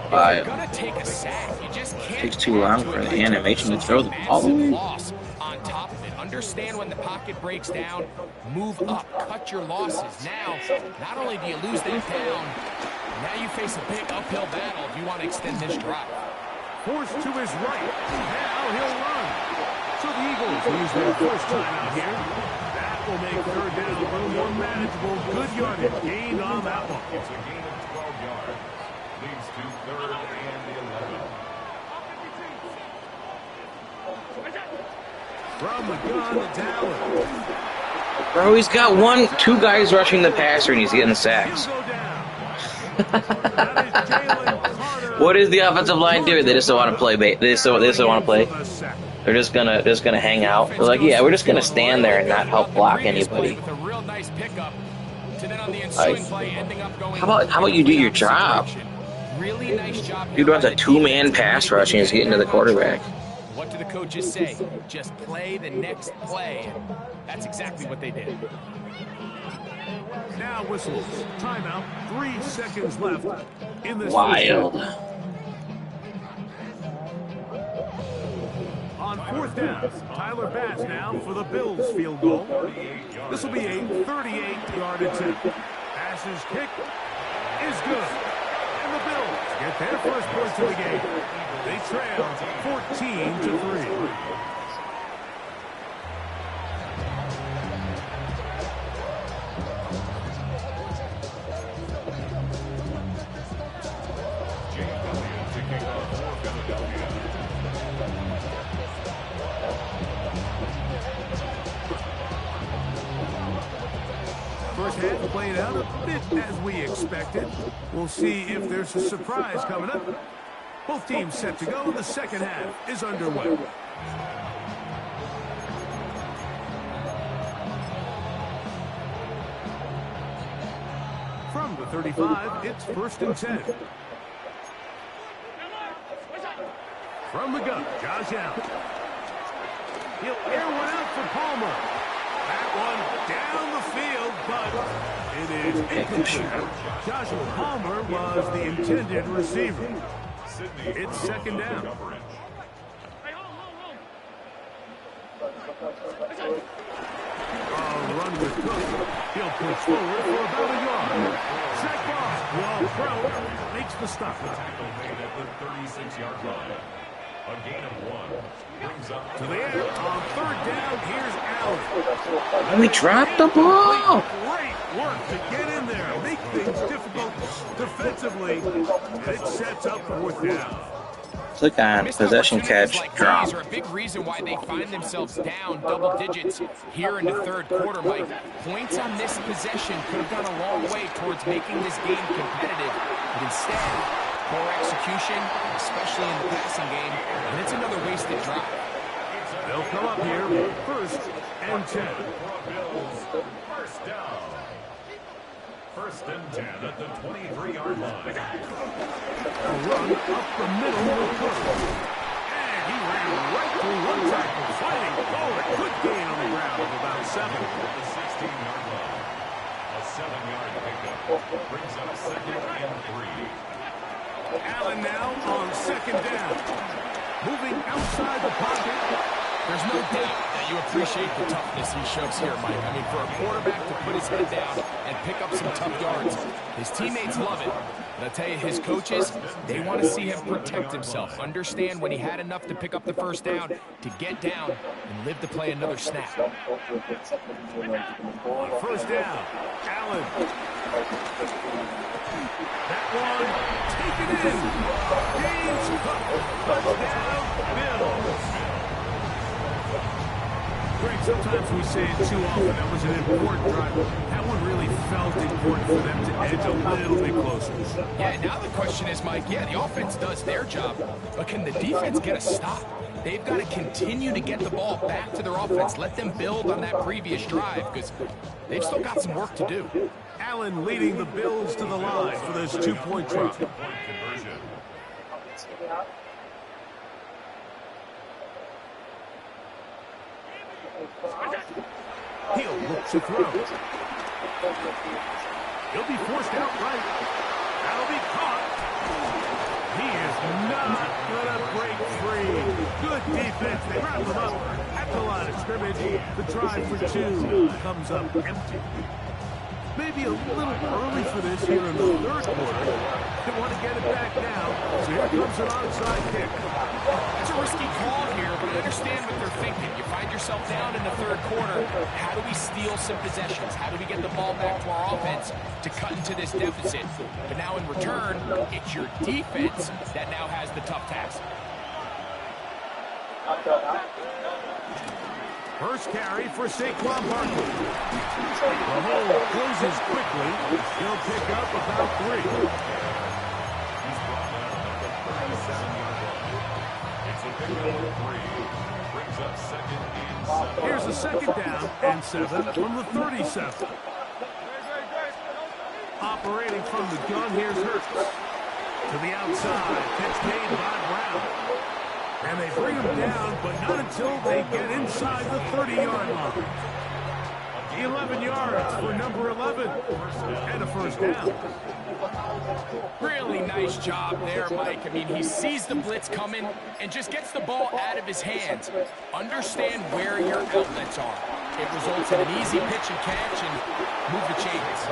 Speaker 7: Gonna take a sack. You just can't.
Speaker 2: Takes too long for the animation to throw the ball away.
Speaker 7: Loss on top of it. Understand when the pocket breaks down, move up, cut your losses. Now, not only do you lose that down, now you face a big uphill battle if you want to extend this drive.
Speaker 6: Forced to his right. Now he'll run. So the Eagles use their 1st time out here. That will make 3rd down a little more manageable. Good yardage gained on that one.
Speaker 3: It's a gain of 12 yards. Leads to 3rd and 11.
Speaker 6: From the gun, it's Allen.
Speaker 2: Bro, he's got 2 guys rushing the passer and he's getting sacks. What is the offensive line doing? They just don't want to play. They just don't want to play. They're just gonna hang out. They're like, yeah, we're just gonna stand there and not help block anybody. How about you do your job?
Speaker 7: Really nice job.
Speaker 2: Dude runs a 2-man pass rush and he's getting to the quarterback.
Speaker 7: What do the coaches say? Just play the next play. That's exactly what they did.
Speaker 6: Now whistles. Timeout. 3 seconds left in this.
Speaker 2: Wild.
Speaker 6: On 4th down, Tyler Bass now for the Bills field goal. This will be a 38-yard attempt. Bass's kick is good. And the Bills get their 1st points of the game. They trail 14-3. First half played out a bit as we expected. We'll see if there's a surprise coming up. Both teams set to go. The 2nd half is underway. From the 35, it's 1st and 10. From the gun, Josh Allen. He'll air one out for Palmer. That one down the field, but it is incomplete. Joshua Palmer was the intended receiver. It's 2nd down. Run with Cook. He'll push forward for about a yard. Sack ball. Well thrown. Makes the stop.
Speaker 3: Tackle made at the 36-yard line. A gain of 1. Brings up
Speaker 6: To the air. On 3rd down, here's Allen.
Speaker 2: And we dropped the ball.
Speaker 6: Great work to get in there. Make things difficult defensively. And it sets up 4th down.
Speaker 2: Click on possession catch, drop.
Speaker 7: Are a big reason why they find themselves down double digits here in the 3rd quarter, Mike. Points on this possession could have gone a long way towards making this game competitive. But instead, poor execution, especially in the passing game, and it's another wasted drive.
Speaker 6: They'll come up here 1st and 10.
Speaker 3: Bills, first down. First and 10 at the 23-yard line.
Speaker 6: A run up the middle will cook. And he ran right through one tackle, fighting. Oh, a good gain on the ground of about 7.
Speaker 3: At the 16-yard line. A 7-yard pickup brings up second and 3.
Speaker 6: Allen now on second down. Moving outside the pocket.
Speaker 7: There's no doubt that you appreciate the toughness he shows here, Mike. I mean, for a quarterback to put his head down and pick up some tough yards, his teammates love it. But I tell you, his coaches, they want to see him protect himself, understand when he had enough to pick up the first down, to get down and live to play another snap.
Speaker 6: On first down, Allen. That one taken in. James Cook. Touchdown, Bills. Greg, sometimes we say it too often. That was an important drive. That one really felt important for them to edge a little bit closer.
Speaker 7: Yeah, now the question is, Mike, yeah, the offense does their job, but can the defense get a stop? They've got to continue to get the ball back to their offense. Let them build on that previous drive because they've still got some work to do.
Speaker 6: Allen leading the Bills to the line for this two-point try. He'll look to throw. He'll be forced out right. That'll be caught. He is not going to break free. Good defense. They wrap him up at the line of scrimmage. The drive for 2 comes up empty. Maybe a little early for this here in the third quarter. They want to get it back now. So here comes an onside kick.
Speaker 7: It's a risky call here, but I understand what they're thinking. You find yourself down in the third quarter. How do we steal some possessions? How do we get the ball back to our offense to cut into this deficit? But now in return, it's your defense that now has the tough task.
Speaker 6: First carry for Saquon Barkley. The hole closes quickly. He'll pick up about 3.
Speaker 3: He's brought down at the 37-yard line. It's a pickup of 3. Brings up second and 7.
Speaker 6: Here's a second down and 7 from the 37. Operating from the gun, here's Hurts. To the outside, catch made by Brown. And they bring him down, but not until they get inside the 30-yard line. 11 yards for number 11. And a first down.
Speaker 7: Really nice job there, Mike. I mean, he sees the blitz coming and just gets the ball out of his hands. Understand where your outlets are. It results in an easy pitch and catch and move the chains.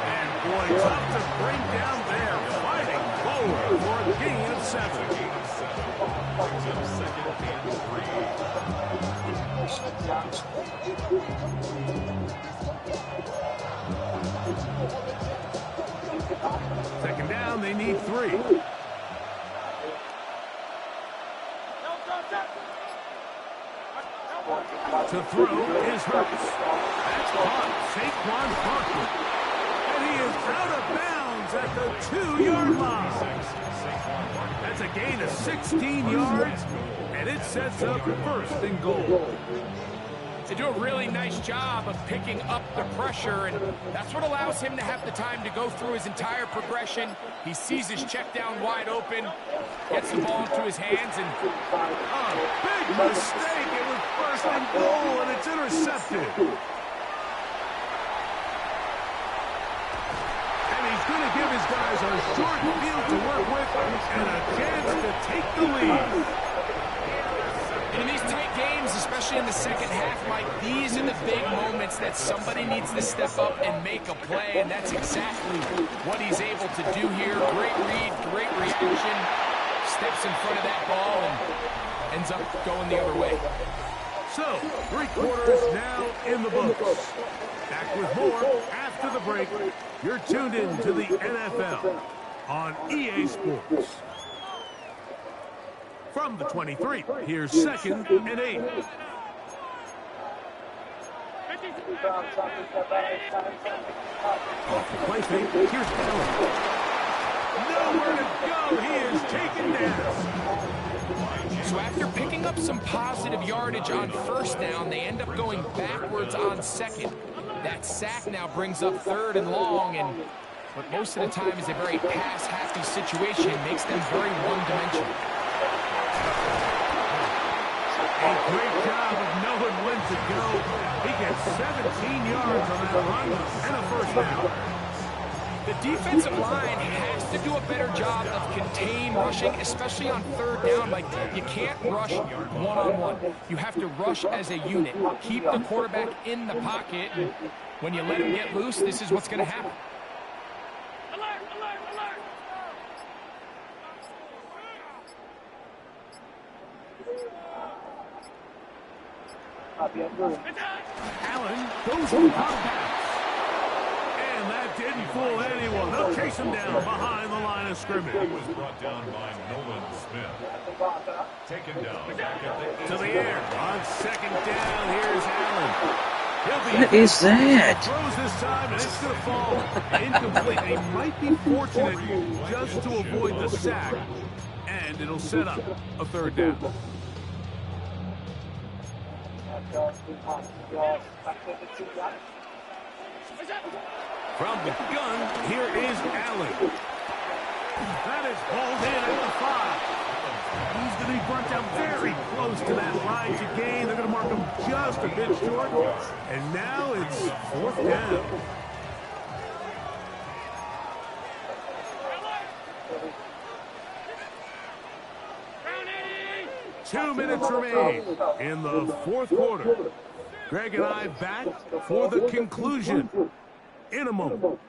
Speaker 6: And boy, tough to bring down there. Fighting forward for a gain of 7. Second down, they need 3. To throw is Hurts. That's caught. Saquon Barkley. And he is out of bounds at the 2-yard line. That's a gain of 16 yards, and it sets up first and goal.
Speaker 7: They do a really nice job of picking up the pressure, and that's what allows him to have the time to go through his entire progression. He sees his check down wide open, gets the ball into his hands, and
Speaker 6: big mistake. It was first and goal, and it's intercepted. And he's going to give his guys a short field to work with and a chance to take the lead.
Speaker 7: In these tight games, especially in the second half, Mike, these are the big moments that somebody needs to step up and make a play, and that's exactly what he's able to do here. Great read, great reaction, steps in front of that ball and ends up going the other way.
Speaker 6: So, 3 quarters now in the books. Back with more after the break. You're tuned in to the NFL on EA Sports. From the 23, here's second and 8. Off the play fake, here's Allen. Nowhere to go, he is taken down.
Speaker 7: So after picking up some positive yardage on first down, they end up going backwards on second. That sack now brings up 3rd and long, and what most of the time is a very pass-happy situation makes them very one-dimensional.
Speaker 6: A great job of knowing when to go. He gets 17 yards on that run and a first down.
Speaker 7: The defensive line has to do a better job of contained rushing, especially on 3rd down. Like, you can't rush one-on-one. You have to rush as a unit. Keep the quarterback in the pocket. And when you let him get loose, this is what's going to happen.
Speaker 6: Allen goes for the pass. And that didn't fool anyone. They'll chase him down behind the line of scrimmage.
Speaker 3: He was brought down by Nolan Smith. Taken down back at the
Speaker 6: To the air. On 2nd down, here's Allen.
Speaker 2: What is that?
Speaker 6: Throws this time, and it's going to fall incomplete. He might be fortunate just to avoid the sack. And it'll set up a 3rd down. From the gun, here is Allen. That is hauled in at the 5. He's going to be brought down very close to that line to gain. They're going to mark him just a bit short. And now it's 4th down. Two minutes remain in the 4th quarter. Greg and I back for the conclusion in a moment.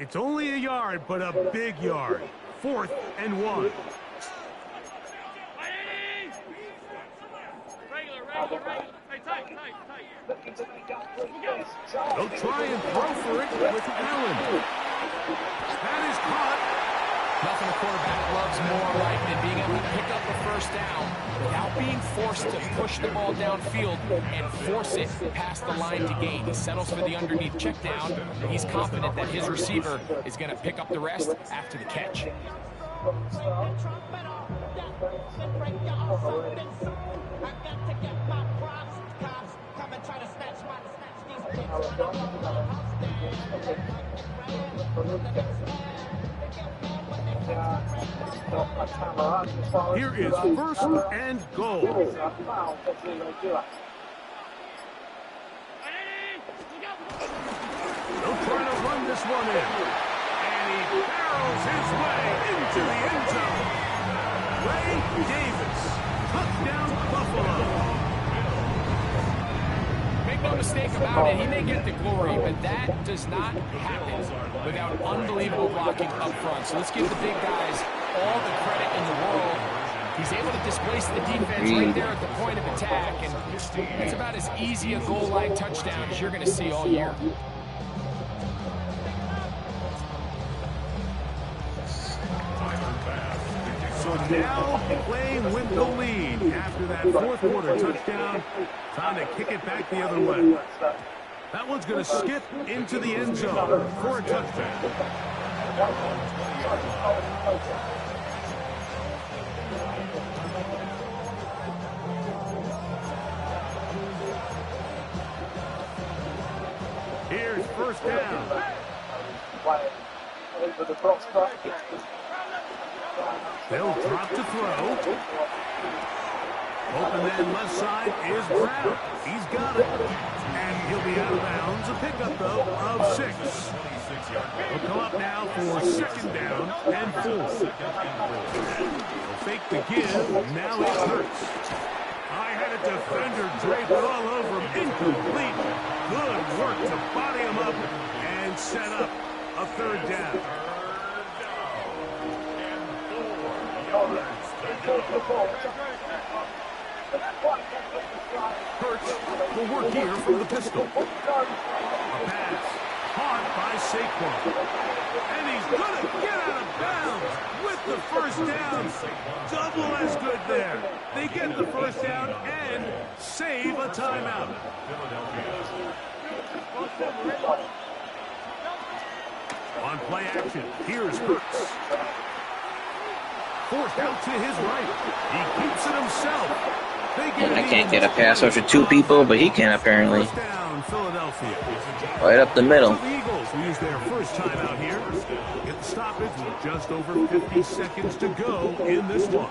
Speaker 6: It's only a yard, but a big yard. 4th and 1. They'll try and throw for it with Allen. That is caught.
Speaker 7: Nothing a quarterback loves more, right, than being able to pick up a first down without being forced to push the ball downfield and force it past the line to gain. He settles for the underneath check down, and he's confident that his receiver is going to pick up the rest after the catch.
Speaker 6: Here is 1st and goal. They'll try to run this one in. And he barrels his way into the end zone. Ray Davis, touchdown Buffalo.
Speaker 7: Make no mistake about it, he may get the glory, but that does not happen without unbelievable blocking up front. So let's give the big guys all the credit in the world. He's able to displace the defense right there at the point of attack, and it's about as easy a goal line touchdown as you're going to see all year.
Speaker 6: So now playing with the lead after that 4th quarter touchdown, trying to kick it back the other way. That one's going to skip into the end zone for a touchdown. Here's 1st down. They'll drop to throw. Open man left side is Brown. He's got it. And he'll be out of bounds. A pickup, though, of 6. He'll come up now for 2nd down and 4. He'll fake the give. Now it hurts. I had a defender drape it all over him. Incomplete. Good work to body him up and set up a 3rd down. Hurts will work here from the pistol. A pass caught by Saquon. And he's going to get out of bounds with the 1st down. double as good there. They get the first down and save a timeout. On play action, here's Hurts. Forced out to his right. He keeps it himself.
Speaker 2: I can't get a pass rush with two people, but he can apparently.
Speaker 6: Down, Philadelphia.
Speaker 2: Right up the middle.
Speaker 6: The Eagles will use their first timeout here. Get the stoppage with just over 50 seconds to go in this one.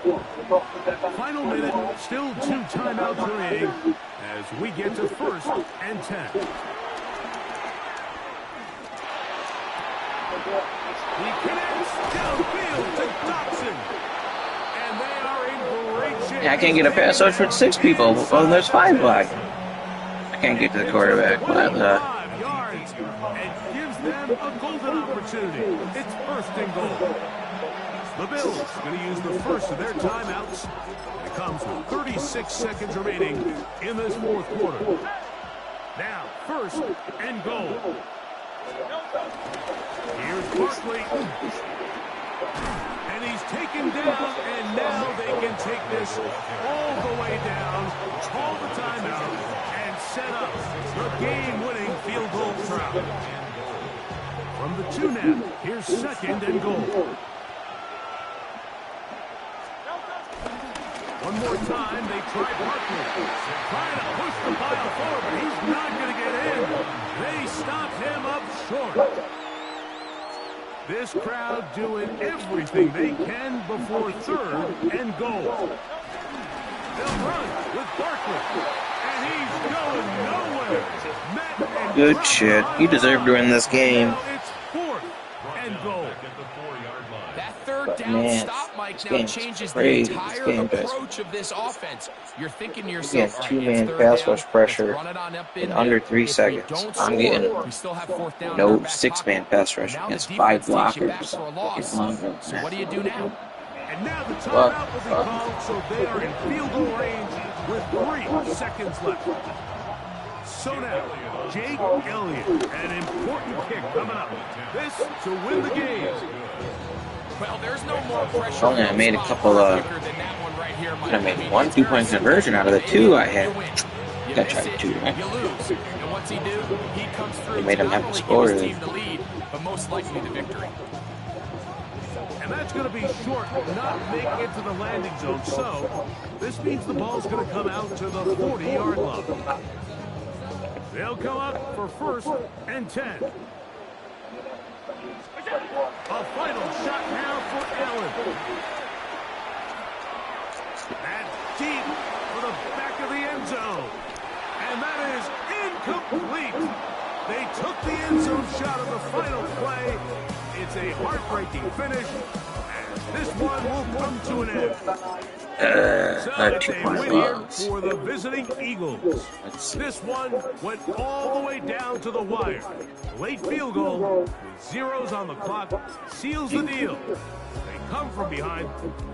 Speaker 6: Final minute, still 2 timeouts remaining as we get to 1st and 10. He connects downfield to Dobson. And they are in great shape.
Speaker 2: Yeah, I can't get a pass rush with 6 people. Well, there's 5 black. I can't get to the quarterback. But,
Speaker 6: 5 yards and gives them a golden opportunity. It's 1st and goal. The Bills going to use the first of their timeouts. It comes with 36 seconds remaining in this 4th quarter. Now, 1st and goal. Here's Barkley. And he's taken down, and now they can take this all the way down, call the timeout, and set up the game-winning field goal try. From the 2 now, here's 2nd and goal. One more time, they try Barkley. Trying to push the pile forward, but he's not going to get in. They stop him up short. This crowd doing everything they can before 3rd and goal. They'll run with Barkley, and he's going nowhere.
Speaker 2: good shit. He deserved to win this game.
Speaker 6: It's 4th and goal.
Speaker 7: That 3rd down
Speaker 2: man,
Speaker 7: stop, Mike,
Speaker 2: this
Speaker 7: now
Speaker 2: game's
Speaker 7: changes
Speaker 2: crazy.
Speaker 7: the
Speaker 2: This
Speaker 7: entire
Speaker 2: game does.
Speaker 7: approach of this offense. You're thinking to
Speaker 2: We
Speaker 7: yourself,
Speaker 2: got
Speaker 7: all right,
Speaker 2: 2-man
Speaker 7: it's 3rd
Speaker 2: pass
Speaker 7: down,
Speaker 2: rush pressure
Speaker 7: let's run it on up
Speaker 2: in
Speaker 7: there.
Speaker 2: under 3
Speaker 7: If we
Speaker 2: seconds.
Speaker 7: don't
Speaker 2: I'm
Speaker 7: score,
Speaker 2: getting
Speaker 7: we still have 4th down in our
Speaker 2: no
Speaker 7: back
Speaker 2: 6-man
Speaker 7: pocket.
Speaker 2: pass rush
Speaker 7: Now the
Speaker 2: against 5
Speaker 7: defense takes you back
Speaker 2: blockers.
Speaker 7: for a loss. So what do you do now?
Speaker 6: And now the timeout will be called, so they are in field goal range with 3 seconds left. So now, Jake Elliott, an important kick coming up. This to win the game.
Speaker 7: Well, there's no more pressure.
Speaker 2: Only I made a couple
Speaker 7: quicker than that one right here, Mike.
Speaker 2: I made 1 2-point conversion out of the 2 I had.
Speaker 7: You
Speaker 2: I
Speaker 7: miss
Speaker 2: tried
Speaker 7: it,
Speaker 2: 2, right?
Speaker 7: you lose. And what's he do? He comes through.
Speaker 2: They made him
Speaker 7: not
Speaker 2: have to
Speaker 7: only
Speaker 2: score.
Speaker 7: give his team the lead, but most likely the victory.
Speaker 6: And that's going to be short, not making it to the landing zone. So this means the ball's going to come out to the 40-yard line. They'll come up for 1st and 10. A final shot now for Allen. That's deep for the back of the end zone. And that is incomplete. They took the end zone shot of the final play. It's a heartbreaking finish, and this one will come to an end. So it's a
Speaker 2: 2-point
Speaker 6: win here
Speaker 2: loss.
Speaker 6: for the visiting Eagles. This one went all the way down to the wire. Late field goal with zeros on the clock seals the deal. They come from behind.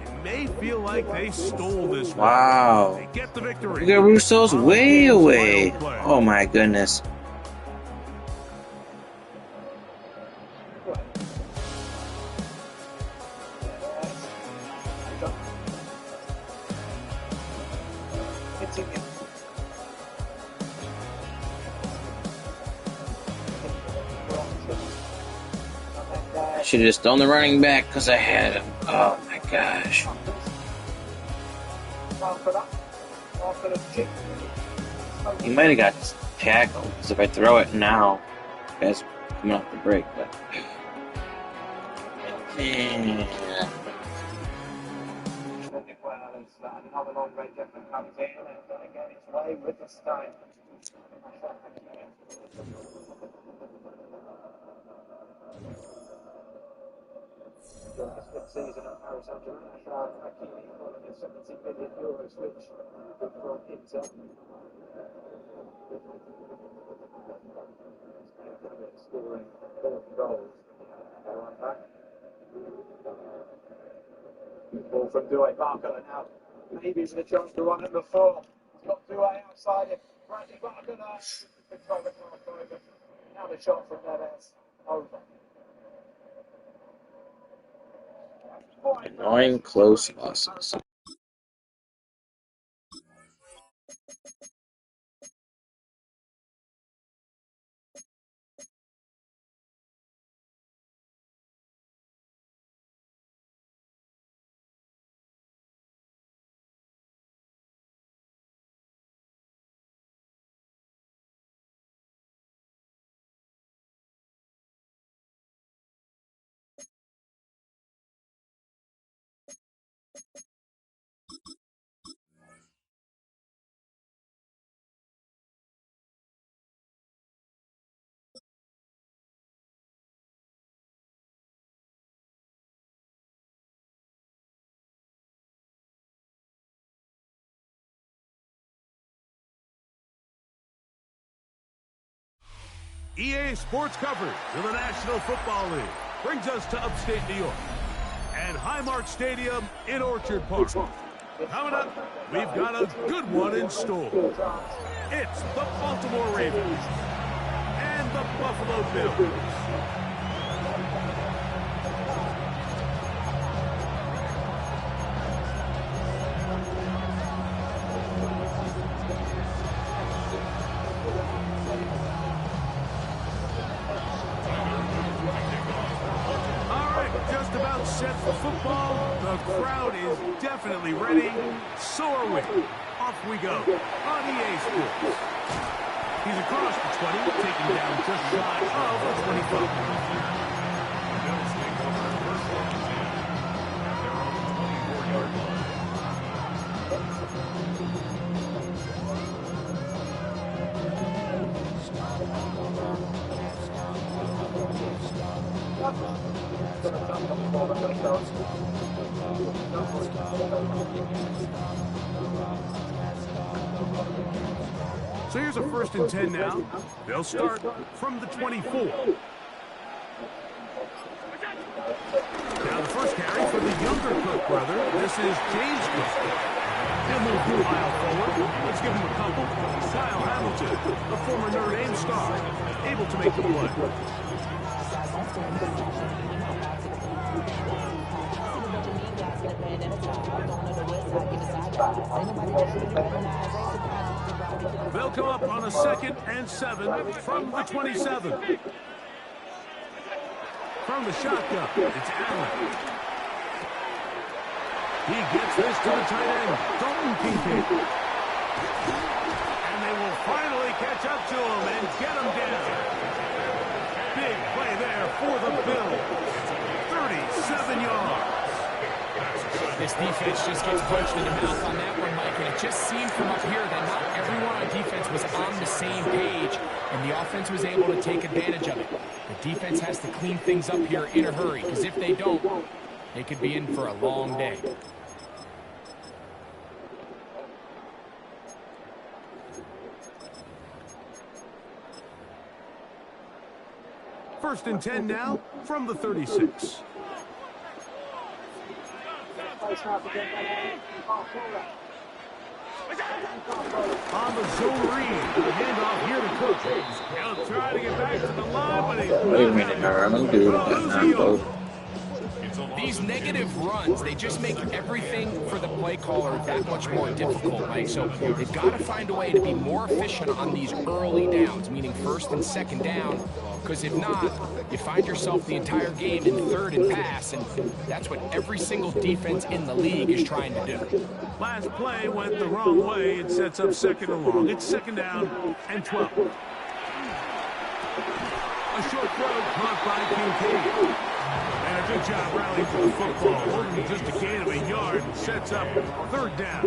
Speaker 6: They may feel like they stole this one.
Speaker 2: Wow.
Speaker 6: They get the victory.
Speaker 2: Look at Russo's way away. Oh my goodness. I should have just done the running back because I had him. Oh my gosh. He might have got tackled because if I throw it now, guys coming off the break. But
Speaker 5: Another long break effort comes in and again its way with this time. This mid-season at Paris Saint-Germain, Ashraf Hakimi following a €70 million switch from Inter. Scoring 40 goals. Right back. Ball from Dewey Barker now. Maybe with a chance to run at the 4. He's got Dewey outside it. Bradley Barker now. Control the car forward. Now the shot from Neves. Over.
Speaker 2: annoying close losses.
Speaker 6: EA Sports coverage of the National Football League brings us to upstate New York and Highmark Stadium in Orchard Park. Coming up, we've got a good one in store. It's the Baltimore Ravens and the Buffalo Bills. Set for football. The crowd is definitely ready. So are we. Off we go on EA Sports. He's across the 20, taken down just shy of the 25.
Speaker 3: Bills take over first and 10. They're on the 24-yard line.
Speaker 6: So here's a 1st and 10 now. They'll start from the 24. Now the first carry for the younger Cook brother. This is James Cook. He'll move a mile forward. Let's give him a couple. Kyle Hamilton, a former Notre Dame star, able to make the play. They'll come up on a 2nd and 7 from the 27. From the shotgun, it's Allen. He gets this to the tight end, Dalton Kincaid. And they will finally catch up to him and get him down. Big play there for the Bills. 37 yards.
Speaker 7: This defense just gets punched in the mouth on that one, Mike, and it just seemed from up here that not everyone on defense was on the same page, and the offense was able to take advantage of it. The defense has to clean things up here in a hurry, because if they don't, they could be in for a long day.
Speaker 6: First and 10 now from the 36. On the zone read, the handoff here to Cook. He'll try to get back to the line, but he's
Speaker 2: Wait a minute, I'm dude.
Speaker 7: These negative runs, they just make everything for the play caller that much more difficult, right? So they've got to find a way to be more efficient on these early downs, meaning 1st and 2nd down, because if not, you find yourself the entire game in 3rd and pass, and that's what every single defense in the league is trying to do.
Speaker 6: Last play went the wrong way. It sets up 2nd and long. It's 2nd down and 12. A short throw caught by Kincaid. And a good job rallying for the football. Only just a gain of a yard sets up 3rd down.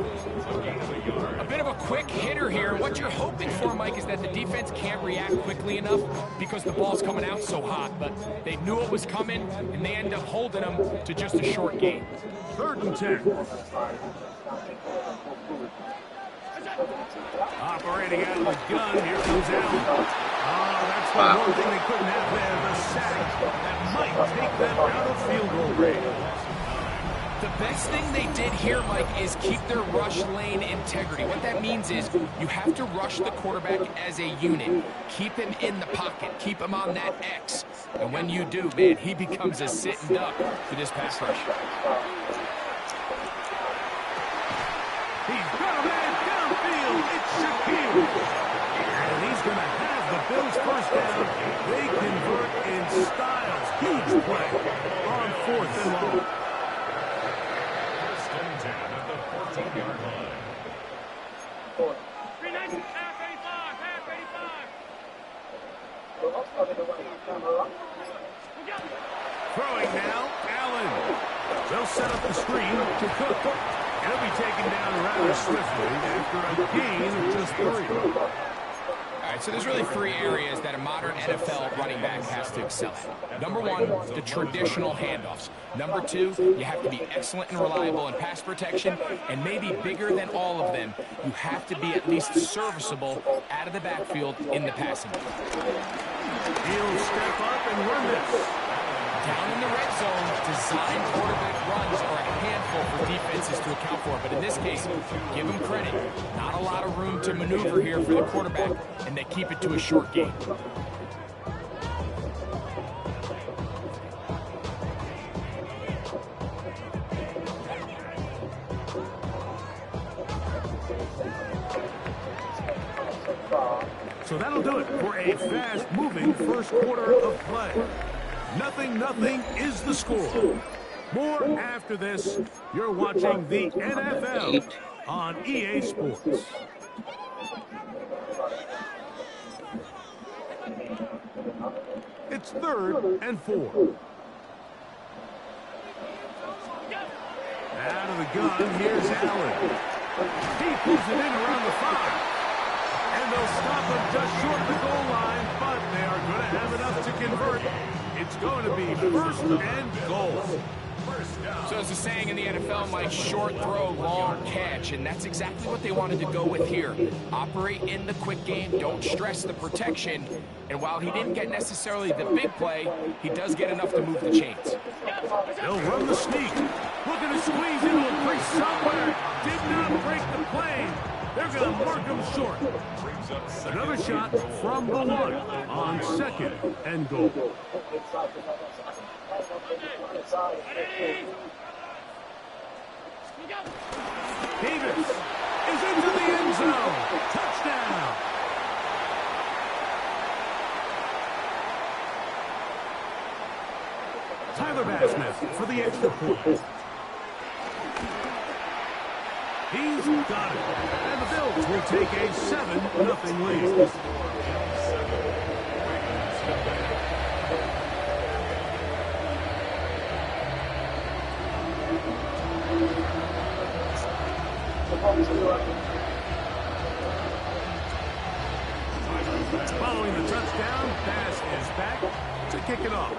Speaker 7: A bit of a quick hitter here. What you're hoping for, Mike, is that the defense can't react quickly enough because the ball's coming out so hot. But they knew it was coming, and they end up holding them to just a short gain.
Speaker 6: 3rd and 10. Operating out of the gun, here comes Allen. Oh, that's the one thing they couldn't have there, the sack that might take them out of field goal range.
Speaker 7: The best thing they did here, Mike, is keep their rush lane integrity. What that means is you have to rush the quarterback as a unit. Keep him in the pocket. Keep him on that X. And when you do, man, he becomes a sitting duck for this pass rush.
Speaker 6: He's got a man downfield. It's Shaquille. And he's going to have the Bills first down. They convert in style. Huge play on 4th and long.
Speaker 3: First and 10 at the 14-yard line.
Speaker 6: Throwing now, Allen. They'll set up the screen to Cook. He'll be taken down rather swiftly after a gain of just 3.
Speaker 7: All right, right, so there's really three areas that a modern NFL running back has to excel at. Number one, the traditional handoffs. Number two, you have to be excellent and reliable in pass protection, and maybe bigger than all of them, you have to be at least serviceable out of the backfield in the passing game.
Speaker 6: He'll step up and run this.
Speaker 7: Down in the red zone, designed quarterback runs are a handful for defenses to account for. But in this case, give them credit. Not a lot of room to maneuver here for the quarterback, and they keep it to a short game.
Speaker 6: So that'll do it for a fast-moving first quarter of play. 0-0 is the score. More after this. You're watching the NFL on EA Sports. It's 3rd and 4. Out of the gun, here's Allen. He pulls it in around the 5. And they'll stop him just short of the goal line, but they are going to have enough to convert. It's going to be 1st and goal.
Speaker 7: So as a saying in the NFL, Mike, short throw, long catch, and that's exactly what they wanted to go with here. Operate in the quick game, don't stress the protection, and while he didn't get necessarily the big play, he does get enough to move the chains.
Speaker 6: They'll run the sneak, looking to squeeze into a crease somewhere. Did not break the plane. They're going to mark him short. Another shot from the 1 on 2nd and goal. Davis is into the end zone. Touchdown. Tyler Bassmith for the extra point. He's got it. And the Bills will take a 7-0 lead. Following the touchdown, Bass is back to kick it off.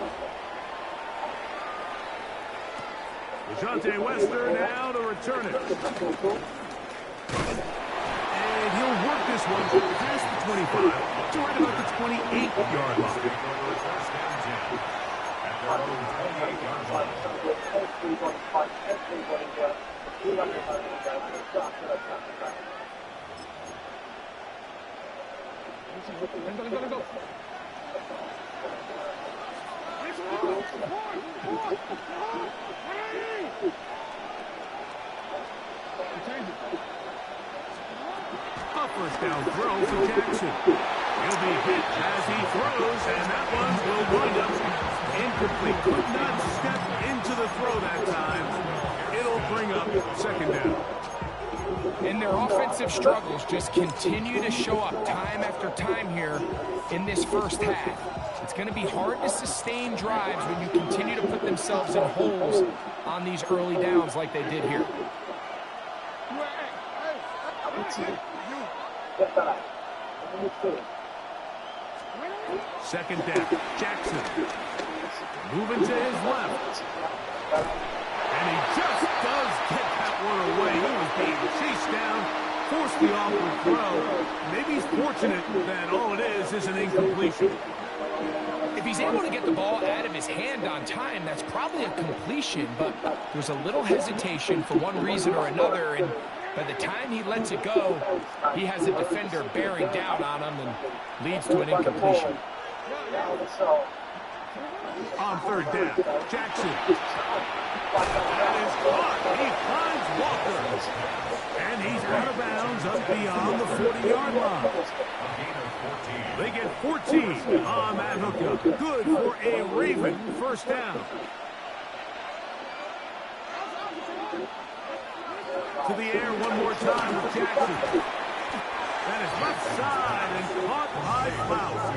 Speaker 6: Dejounte Wester now to return it. And he'll work this one past the 25 to right about the 28-yard line.
Speaker 7: Go.
Speaker 6: A first down throw for Jackson. He'll be hit as he throws, and that one will wind up incomplete. Could not step into the throw that time. It'll bring up 2nd down.
Speaker 7: And their offensive struggles just continue to show up time after time here in this first half. It's going to be hard to sustain drives when you continue to put themselves in holes on these early downs like they did here.
Speaker 6: 2nd down. Jackson moving to his left. And he just does get that one away. He was being chased down, forced the awkward throw. Maybe he's fortunate that all it is an incompletion.
Speaker 7: If he's able to get the ball out of his hand on time, that's probably a completion, but there's a little hesitation for one reason or another, and by the time he lets it go, he has a defender bearing down on him and leads to an incompletion.
Speaker 6: On 3rd down, Jackson. That is caught. He finds Walker. And he's out of bounds up beyond the 40-yard line. They get 14 on that hookup. Good for a Raven first down. To the air one more time with Jackson. That is left side and caught by Flowers.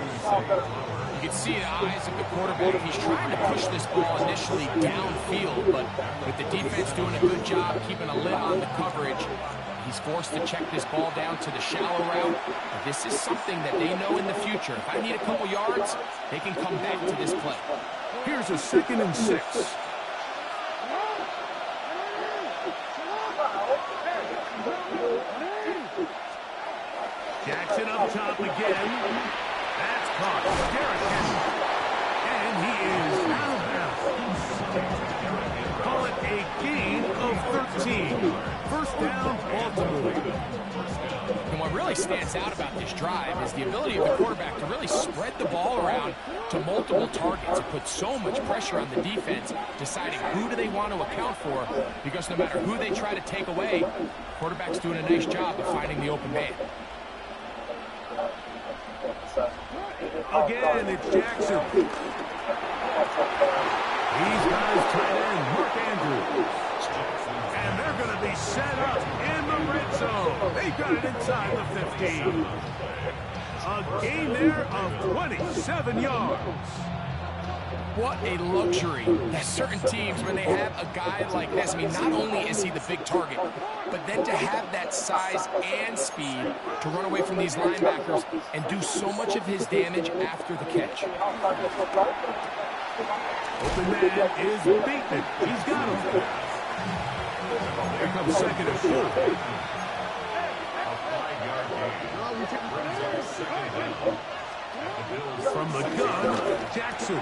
Speaker 7: You can see the eyes of the quarterback. He's trying to push this ball initially downfield, but with the defense doing a good job keeping a lid on the coverage, He's forced to check this ball down to the shallow route. But this is something that they know in the future. If I need a couple yards, they can come back to this play.
Speaker 6: Here's a 2nd and 6. Jackson up top again. That's caught. Derrick Henry. And he is out of bounds. Call it a gain of 13. First down, Baltimore.
Speaker 7: And what really stands out about this drive is the ability of the quarterback to really spread the ball around to multiple targets. It puts so much pressure on the defense, deciding who do they want to account for, because no matter who they try to take away, quarterback's doing a nice job of finding the open man.
Speaker 6: Again, it's Jackson. He's got his tight end, Mark Andrews. And they're going to be set up in the red zone. They've got it inside the 15. A gain there of 27 yards.
Speaker 7: What a luxury that certain teams, when they have a guy like this, I mean, not only is he the big target, but then to have that size and speed to run away from these linebackers and do so much of his damage after the catch.
Speaker 6: Open man is beaten. He's got him. Here comes 2nd and 4. From the gun, Jackson.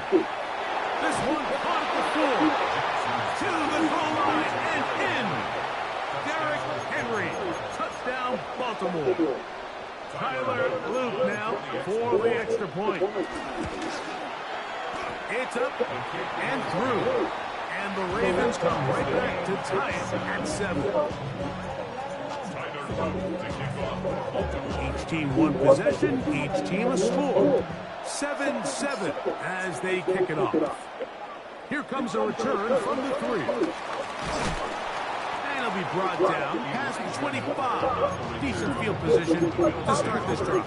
Speaker 6: This one caught at the 4. To the goal line and in. Derrick Henry. Touchdown, Baltimore. Tyler Luke now for the extra point. It's up and through. And the Ravens come right back to tie it at 7. Each team one possession, each team a score. 7-7 as they kick it off. Here comes a return from the 3. And he'll be brought down past the 25. Decent field position to start this drive.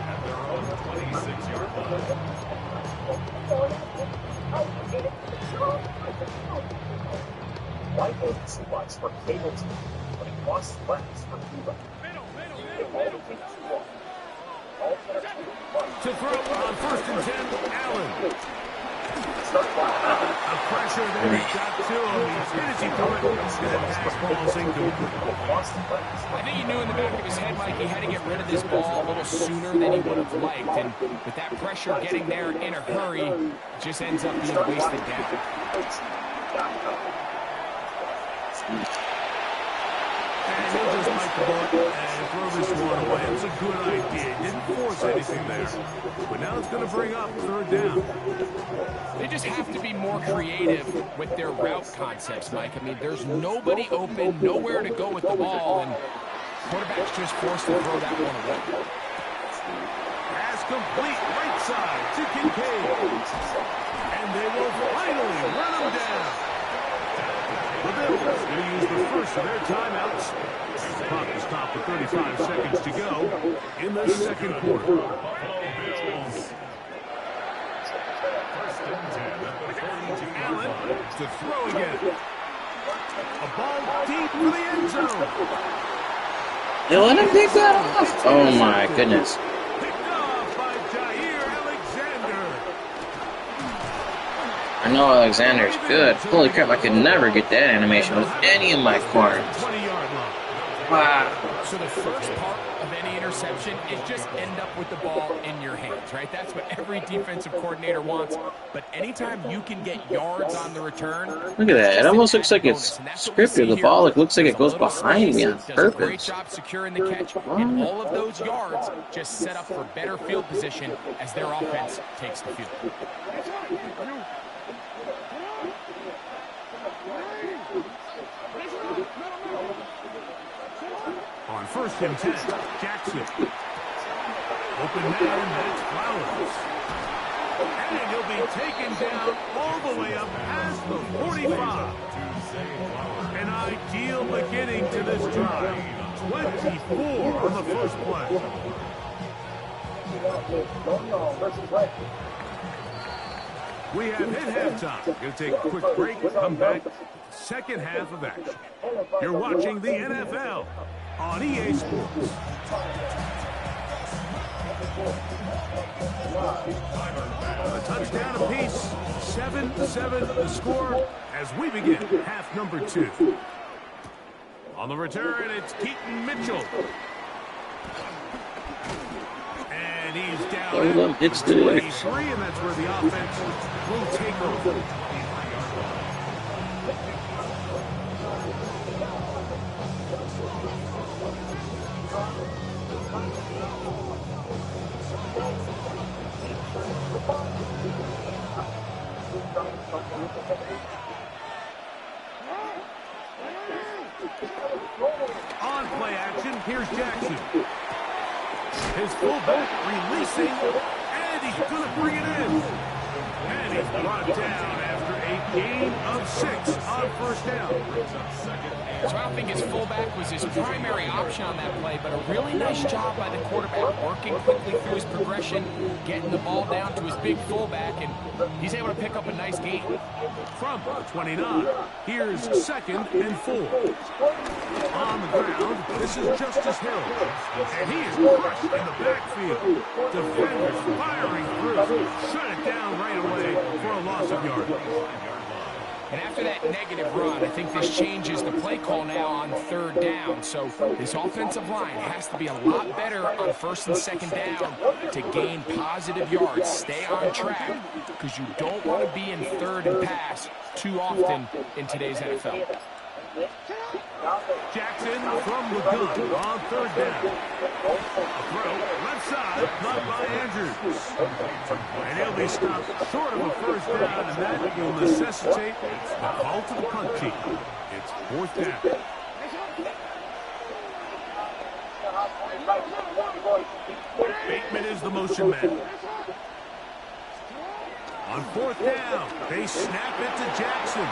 Speaker 3: At their own 26-yard line.
Speaker 5: White agency wants for cable team, but it wants less for Cuba.
Speaker 6: To throw on 1st and 10, Allen. A pressure there, got to him. He's hit as he threw it. That pass ball's incomplete.
Speaker 7: I think he knew in the back of his head, Mike, he had to get rid of this ball a little sooner than he would have liked. And with that pressure getting there in a hurry, it just ends up being wasted down.
Speaker 6: And he'll just bite the bullet and throw this one away. It was a good idea. Didn't force anything there. But now it's going to bring up 3rd down.
Speaker 7: They just have to be more creative with their route concepts, Mike. I mean, there's nobody open, nowhere to go with the ball, and quarterback's just forced to throw that one away.
Speaker 6: Pass complete, right side to Kincaid. And they will finally run him down. The Bills going to use the first of their timeouts. The clock is stopped with 35 seconds to go in the 2nd quarter. Allen to throw again. A ball deep for the end zone.
Speaker 2: They let him pick that off. Oh my goodness.
Speaker 6: Picked off by Jair Alexander.
Speaker 2: I know Alexander's good. Holy crap, I could never get that animation with any of my corners.
Speaker 6: 20-yard line.
Speaker 2: Wow.
Speaker 7: So the first part of any interception is just end up with the ball in your hands, right? That's what every defensive coordinator wants. But anytime you can get yards on the return...
Speaker 2: Look at that. It almost looks like it's scripted. The ball looks like it goes behind me on purpose.
Speaker 7: Great job securing the catch, and all of those yards just set up for better field position as their offense takes the field.
Speaker 6: On 1st and 10, Jackson. Open man, that's Flowers. And he'll be taken down all the way up past the 45. An ideal beginning to this drive. 24 on the first play. We have hit halftime. Going to take a quick break. Come back. second half of action. You're watching the NFL on EA Sports. A touchdown apiece, 7-7 the score as we begin half number 2. On the return, it's Keaton Mitchell. And he's down at 23, and that's where the offense will take over. On play action, here's Jackson. His fullback releasing, and he's going to bring it in. And he's brought down after a gain of 6 on first down.
Speaker 7: So I don't think his fullback was his primary option on that play, but a really nice job by the quarterback, working quickly through his progression, getting the ball down to his big fullback, and he's able to pick up a nice gain.
Speaker 6: From 29, here's 2nd and 4. On the ground, this is Justice Hill, and he is crushed in the backfield. Defenders firing through, shut it down right away for a loss of yardage.
Speaker 7: And after that negative run, I think this changes the play call now on 3rd down. So this offensive line has to be a lot better on 1st and 2nd down to gain positive yards. Stay on track because you don't want to be in 3rd and pass too often in today's NFL.
Speaker 6: Jackson from the gun on 3rd down. A throw, left side, caught by Andrews. And he'll be stopped short of a first down, and that will necessitate a call to the punt team. It's 4th down. Bateman is the motion man. On 4th down, they snap it to Jackson.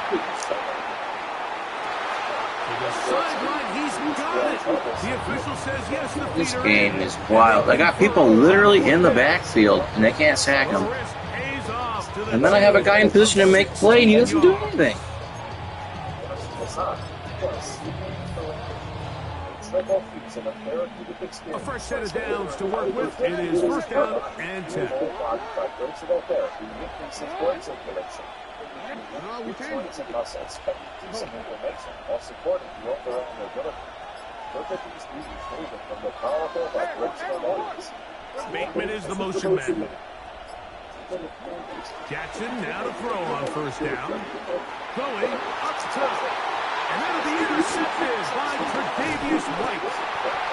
Speaker 6: The sideline, he's got it. The official says yes. The
Speaker 2: This game is wild. I got people literally in the backfield, and they can't sack him. And then I have a guy in position to make play, and he doesn't do anything.
Speaker 6: A fresh set of downs to work with. It is 1st down and 10. Bateman is the motion man. Jackson now to throw on 1st down. Going up top. And that'll be intercepted by Tre'Davious White.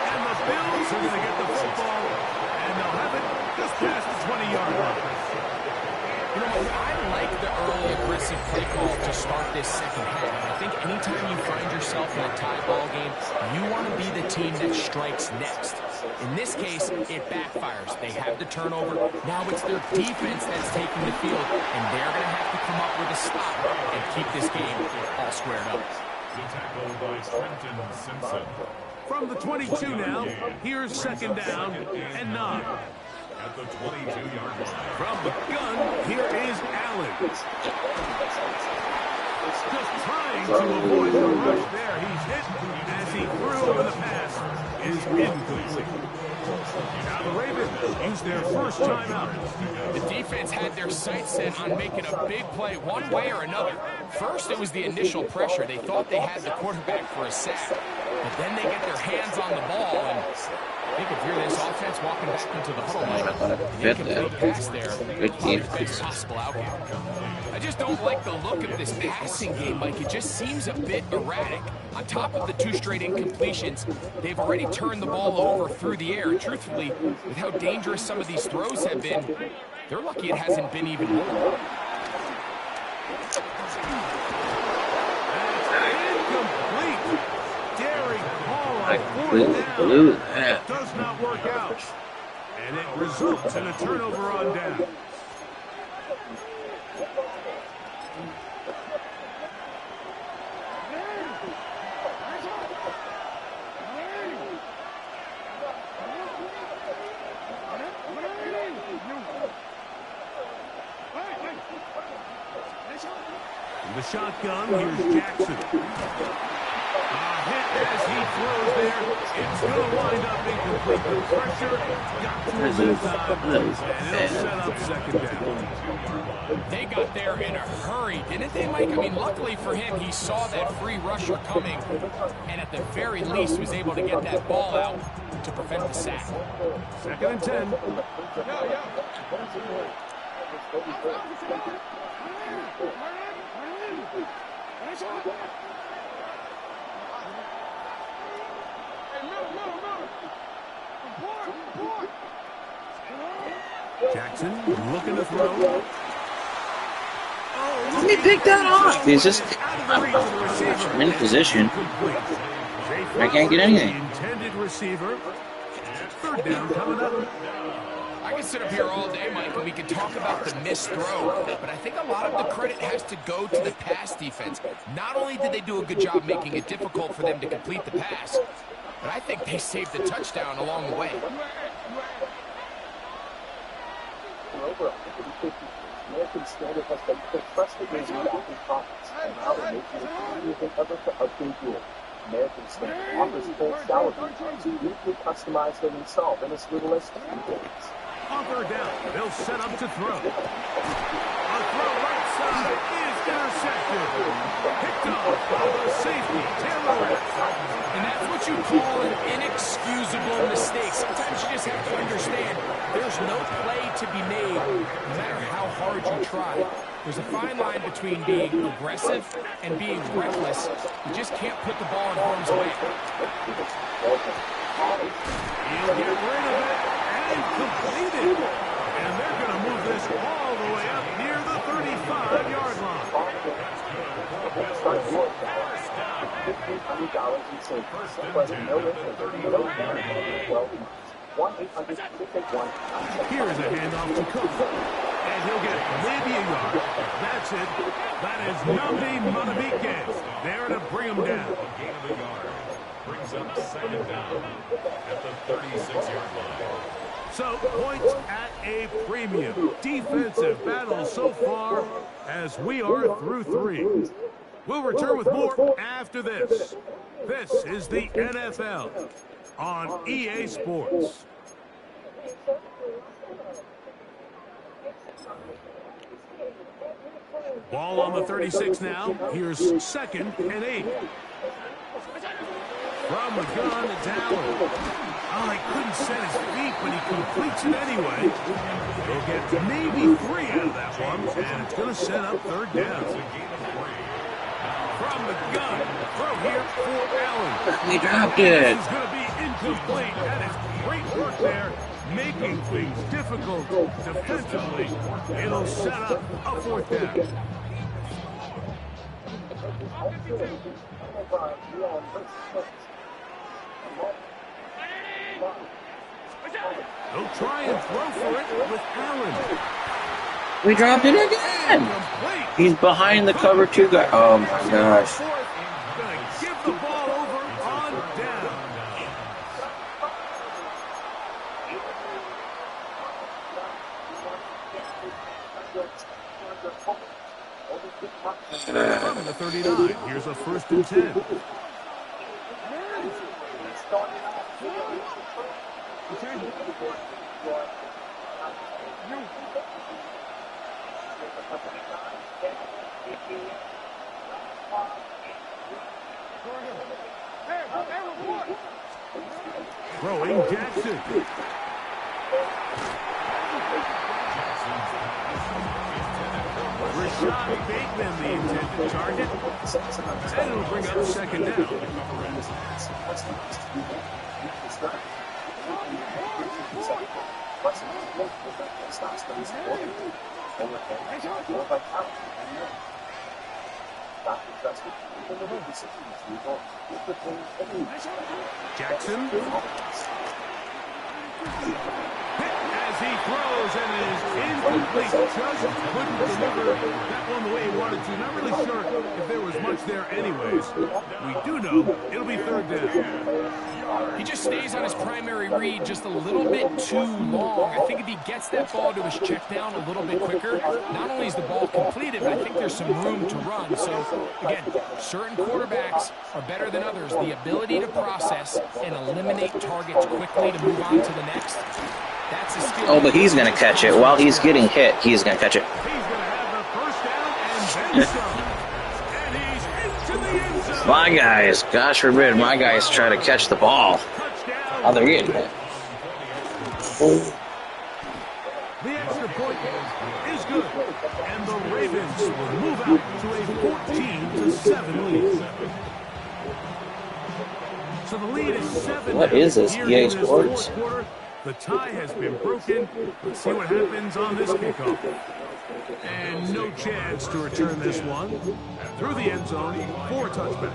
Speaker 6: And the Bills are going to get the football, and they'll have it just past the 20-yard line.
Speaker 7: You know, I like the early aggressive play call to start this second half. I think anytime you find yourself in a tie ball game, you want to be the team that strikes next. In this case, it backfires. They have the turnover. Now it's their defense that's taking the field, and they're going to have to come up with a stop and keep this game all squared up.
Speaker 6: From the 22 now, here's 2nd down and 9.
Speaker 3: At the 22-yard line.
Speaker 6: From the gun, here is Allen. Just trying to avoid the rush there. He's hit as he threw, and the pass is incomplete. Now the Ravens use their first timeout.
Speaker 7: The defense had their sights set on making a big play one way or another. First, it was the initial pressure. They thought they had the quarterback for a sack. But then they get their hands on the ball, and they could hear this offense walking back into the huddle line. Incomplete pass there.
Speaker 2: Good defense.
Speaker 7: Possible outcome. I just don't like the look of this passing game, Mike. It just seems a bit erratic. On top of the 2 straight incompletions, they've already turned the ball over through the air. Truthfully, with how dangerous some of these throws have been, they're lucky it hasn't been even more.
Speaker 2: Blew that.
Speaker 6: Does not work out. And it results in a turnover on down. The shotgun. Here's Jackson. Hit as he throws there. It's going to wind up incomplete. The pressure got to him in time, and it'll set up second down.
Speaker 7: They got there in a hurry, didn't they, Mike? I mean, luckily for him, he saw that free rusher coming, and at the very least was able to get that ball out to prevent the sack.
Speaker 6: 2nd and 10. Jackson looking to throw.
Speaker 2: Let me pick that off. He's just I'm in position. I can't get anything.
Speaker 6: Intended receiver. 3rd down coming up.
Speaker 7: I can sit up here all day, Mike, and we can talk about the missed throw, but I think a lot of the credit has to go to the pass defense. Not only did they do a good job making it difficult for them to complete the pass, but I think they saved the touchdown along the way.
Speaker 5: American standard has been frustratingly lacking profits, and now they're making everything ever to upgrade gear. American standard offers full salary cards, uniquely customized and installed in as little as 3 days.
Speaker 6: On 3rd down, they'll set up to throw. A throw right side is intercepted. Picked off by the safety, Taylor.
Speaker 7: And that's what you call an inexcusable mistake. Sometimes you just have to understand there's no play to be made, no matter how hard you try. There's a fine line between being aggressive and being reckless. You just can't put the ball in harm's way.
Speaker 6: He'll get rid of it and complete it. And they're going to move this all the way up near the 35-yard line. Here's a handoff to Cook. And he'll get maybe a yard. That's it. That is Nnamdi Madubuike there to bring him down.
Speaker 3: Gain of a yard. Brings up 2nd down at the 36-yard line.
Speaker 6: So, points at a premium. Defensive battle so far as we are through 3. We'll return with more after this. This is the NFL on EA Sports. Ball on the 36 now. Here's 2nd and 8. From the gun, it's Allen. Oh, he couldn't set his feet, but he completes it anyway. He'll get maybe 3 out of that one, and it's going to set up 3rd down. From the gun, throw here for Allen.
Speaker 2: He dropped it.
Speaker 6: This is going to be incomplete. That is great work there, making things difficult defensively. It'll set up a 4th down. They'll try and throw for it with Allen.
Speaker 2: We dropped it again. He's behind the cover 2 guy. Oh my gosh.
Speaker 6: Gonna give the ball over on down. From the 39, here's a 1st and 10. Throwing Jackson. Rashad Bateman, the intended target. And it'll bring up 2nd down. Jackson. As he throws, and it is incomplete. Just couldn't deliver that one the way he wanted to. Not really sure if there was much much there anyways. We do know it'll be third down.
Speaker 7: He just stays on his primary read just a little bit too long. I think if he gets that ball to his check down a little bit quicker, not only is the ball completed, but I think there's some room to run. So, again, certain quarterbacks are better than others. The ability to process and eliminate targets quickly to move on to the next, that's a skill.
Speaker 2: Oh, but he's going to catch it. While he's getting hit, he's going to catch it.
Speaker 6: He's going to have the first down and then some. And he's into the end zone.
Speaker 2: My guys, gosh forbid, my guys try to catch the ball. Oh, they're getting hit.
Speaker 6: The extra point is good, and the Ravens will move out to a 14-7 lead. So the lead is 7.
Speaker 2: What is this? EA Sports?
Speaker 6: The tie has been broken. Let's see what happens on this kickoff. And no chance to return this one. Through the end zone for a touchback.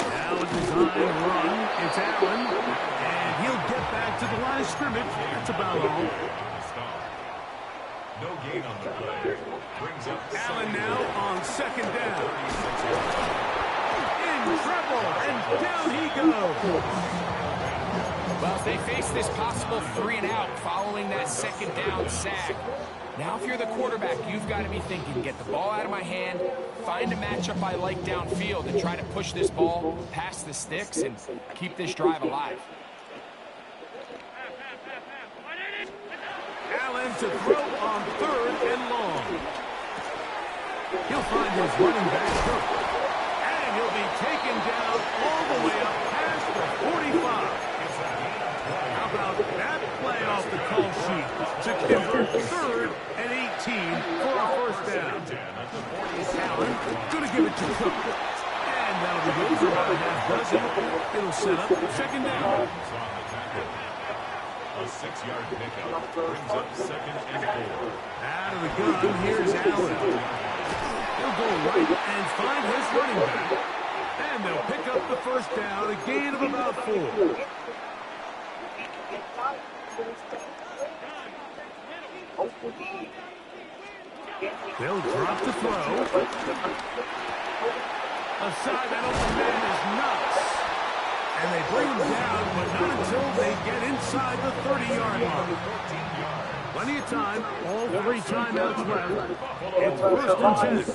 Speaker 6: Now a design run. It's Allen. And he'll get back to the line of scrimmage. That's about all.
Speaker 3: No gain on the play. Brings up
Speaker 6: Allen now on second down. In trouble, and down he goes.
Speaker 7: Well, if they face this possible 3-and-out following that second down sack, now if you're the quarterback, you've got to be thinking, get the ball out of my hand, find a matchup I like downfield, and try to push this ball past the sticks and keep this drive alive.
Speaker 6: Allen to throw on third and long. He'll find his running back, and he'll be taken down all the way up past the 45. How about that play off the call sheet to convert third and 18 for a first down. Allen going to give it to Cook, and that'll be good for about a half dozen. It'll set up second down.
Speaker 3: a 6-yard pickup. Brings up 2nd and 4.
Speaker 6: Out of the gun, here's Allen. He'll go right and find his running back. And they'll pick up the first down, a gain of about 4. They'll drop the throw. Aside, that open man is nuts. And they bring him down, but not until they get inside the 30-yard line. Plenty of time, all 3 timeouts left. It's 1st and 10.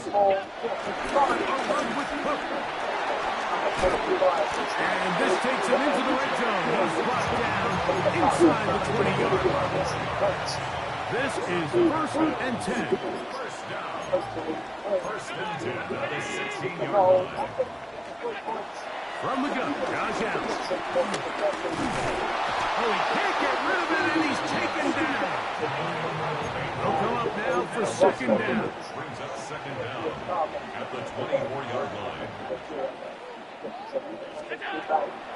Speaker 6: And this takes him into the red zone. He's brought down inside the 20-yard line. This is 1st and 10.
Speaker 3: First and 10 at the 16-yard line.
Speaker 6: From the gun, Josh Allen. Oh, he can't get rid of it, and he's taken down. They'll come up now for 2nd down.
Speaker 3: Brings up 2nd down at the 24-yard line.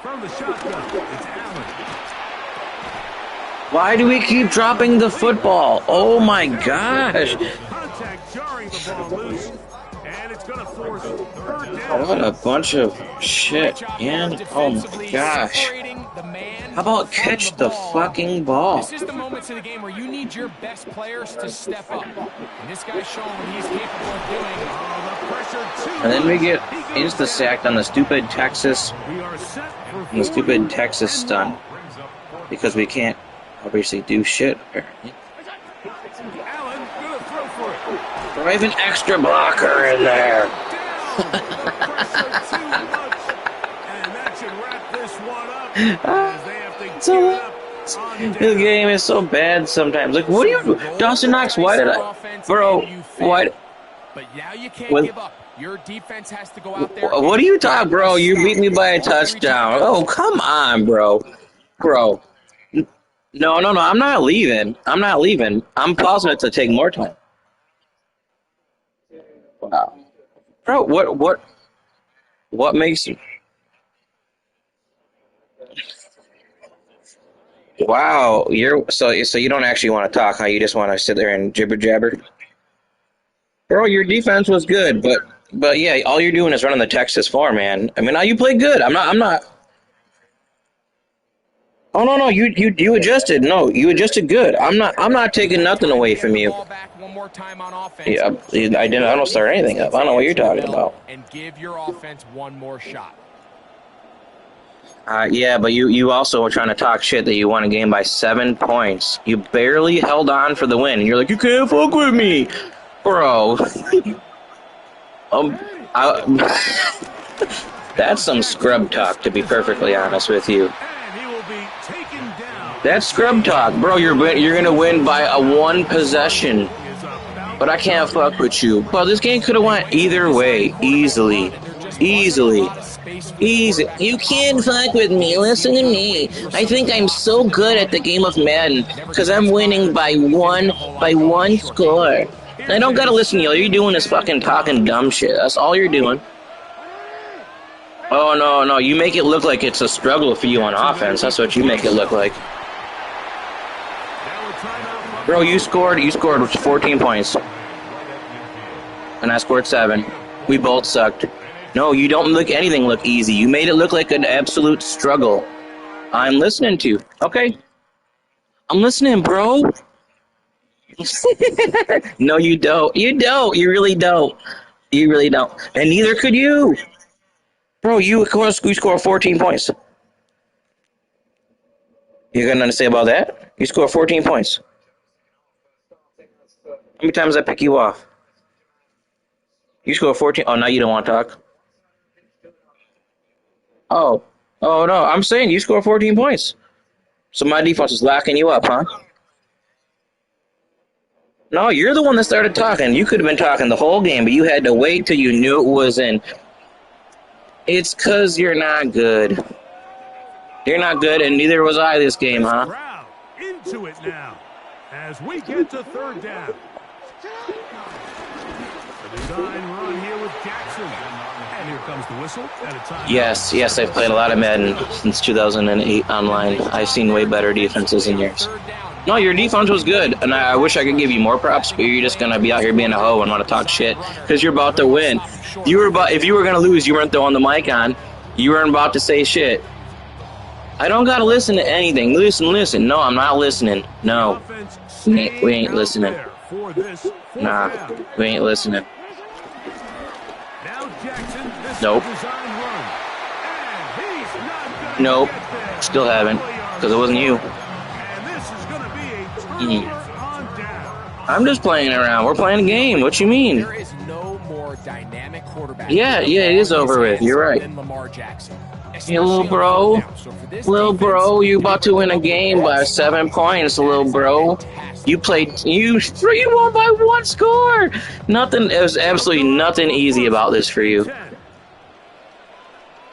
Speaker 6: From the shotgun, it's Allen.
Speaker 2: Why do we keep dropping the football? Oh my gosh.
Speaker 6: Contact jarring the ball loose, and it's going to force 3rd down.
Speaker 2: What a bunch of shit, man. Oh my gosh. How about catch the fucking ball?
Speaker 7: This is the moments of the game where you need your best players to step up. And this guy's showing what he's capable of doing.
Speaker 6: The pressure too
Speaker 2: And then we get
Speaker 6: much.
Speaker 2: insta-sacked on the stupid Texas,
Speaker 6: We are set for
Speaker 2: the stupid
Speaker 6: 4th
Speaker 2: Texas
Speaker 6: and
Speaker 2: stunt. Because we can't obviously do shit, apparently.
Speaker 6: Allen going to throw for it.
Speaker 2: Throw even extra blocker in there.
Speaker 6: Down. Pressure too much. And that should wrap this one up as they have to
Speaker 2: So,
Speaker 6: get up on
Speaker 2: the
Speaker 6: down.
Speaker 2: game is so bad sometimes. Like, what do you do? Dawson Knox, why did I... Bro, why...
Speaker 7: But now you can't
Speaker 2: With-
Speaker 7: give up. Your defense has to go out there.
Speaker 2: What do you talk, bro? You beat me by a touchdown. Oh, come on, bro. Bro. No, I'm not leaving. I'm pausing it to take more time. Wow. Bro, what makes you... Wow, so you don't actually want to talk, huh? You just want to sit there and jibber jabber? Bro, your defense was good, but yeah, all you're doing is running the Texas 4, man. I mean, now you play good. I'm not Oh no, you adjusted. No, you adjusted good. I'm not taking nothing away from you.
Speaker 7: Ball back one more time on offense.
Speaker 2: Yeah, I didn't. I don't start anything up. I don't know what you're talking about.
Speaker 7: And give your offense one more shot.
Speaker 2: Yeah, but you also were trying to talk shit that you won a game by 7 points. You barely held on for the win, and you're like, you can't fuck with me, bro. That's some scrub talk, to be perfectly honest with you.
Speaker 6: And he will be taken down.
Speaker 2: That's scrub talk, bro. You're gonna win by a 1 possession, but I can't fuck with you. But this game could have went either way, easily. Easy. You can't fuck with me. Listen to me. I think I'm so good at the game of Madden because I'm winning by one score. I don't gotta listen to you. All you're doing is fucking talking dumb shit. That's all you're doing. Oh no, you make it look like it's a struggle for you on offense. That's what you make it look like. Bro, you scored 14 points. And I scored 7. We both sucked. No, you don't look easy. You made it look like an absolute struggle. I'm listening to you. Okay? I'm listening, bro. No, you don't. You don't. You really don't. You really don't. And neither could you. Bro, you scored 14 points. You got nothing to say about that? You scored 14 points. How many times did I pick you off? You scored 14. Oh, now you don't want to talk. Oh no, I'm saying you scored 14 points. So my defense is locking you up, huh? No, you're the one that started talking. You could have been talking the whole game, but you had to wait till you knew it was in. It's because you're not good. You're not good, and neither was I this game, huh?
Speaker 6: Crowd into it now as we get to third down. The design run here with Jackson. And here comes the whistle at a time.
Speaker 2: Yes, I've played a lot of Madden since 2008 online. I've seen way better defenses than yours. No, your defense was good, and I wish I could give you more props, but you're just gonna be out here being a hoe and want to talk shit because you're about to win. If you were gonna lose, you weren't throwing the mic on. You weren't about to say shit. I don't gotta listen to anything. Listen. No, I'm not listening. No, we ain't listening. Nah, we ain't listening. Nope. Nope. Still haven't, because it wasn't you. I'm just playing around. We're playing a game. What you mean?
Speaker 7: There is no more dynamic quarterback.
Speaker 2: Yeah, it is over with. You're right. Hey, little bro, you about to win a game by 7 points, little bro. You won by 1 score. There was absolutely nothing easy about this for you.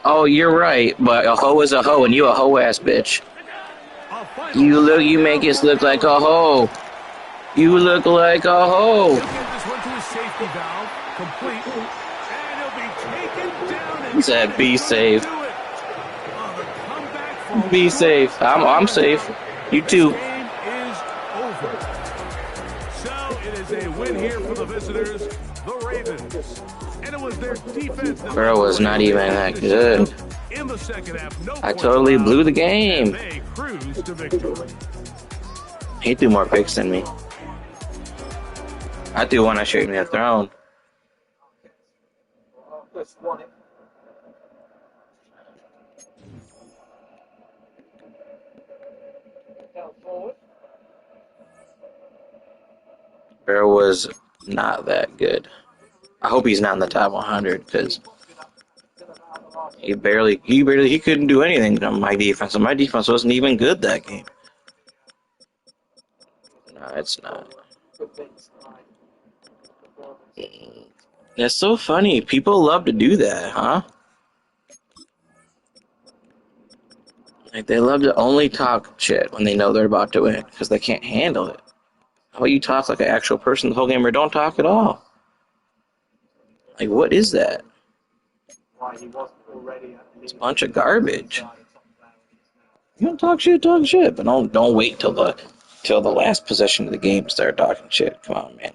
Speaker 2: Oh, you're right, but a hoe is a hoe, and you a hoe ass bitch. You make us look like a hoe. You look like a hoe. He said, "Be safe. Be safe." I'm safe. You too.
Speaker 6: So it is a win here for the visitors, the Ravens. And it was their defense that
Speaker 2: Bro was not even that good.
Speaker 6: in the second half.
Speaker 2: I totally blew the game.
Speaker 6: They cruise to victory.
Speaker 2: He threw more picks than me. I threw one that should me a throne. Bro was not that good. I hope he's not in the top 100 because he couldn't do anything on my defense. And my defense wasn't even good that game. No, it's not. That's so funny. People love to do that, huh? Like, they love to only talk shit when they know they're about to win because they can't handle it. How about you talk like an actual person the whole game or don't talk at all? Like, what is that? It's a bunch of garbage. You don't talk shit, but don't wait till the last possession of the game to start talking shit. Come on, man.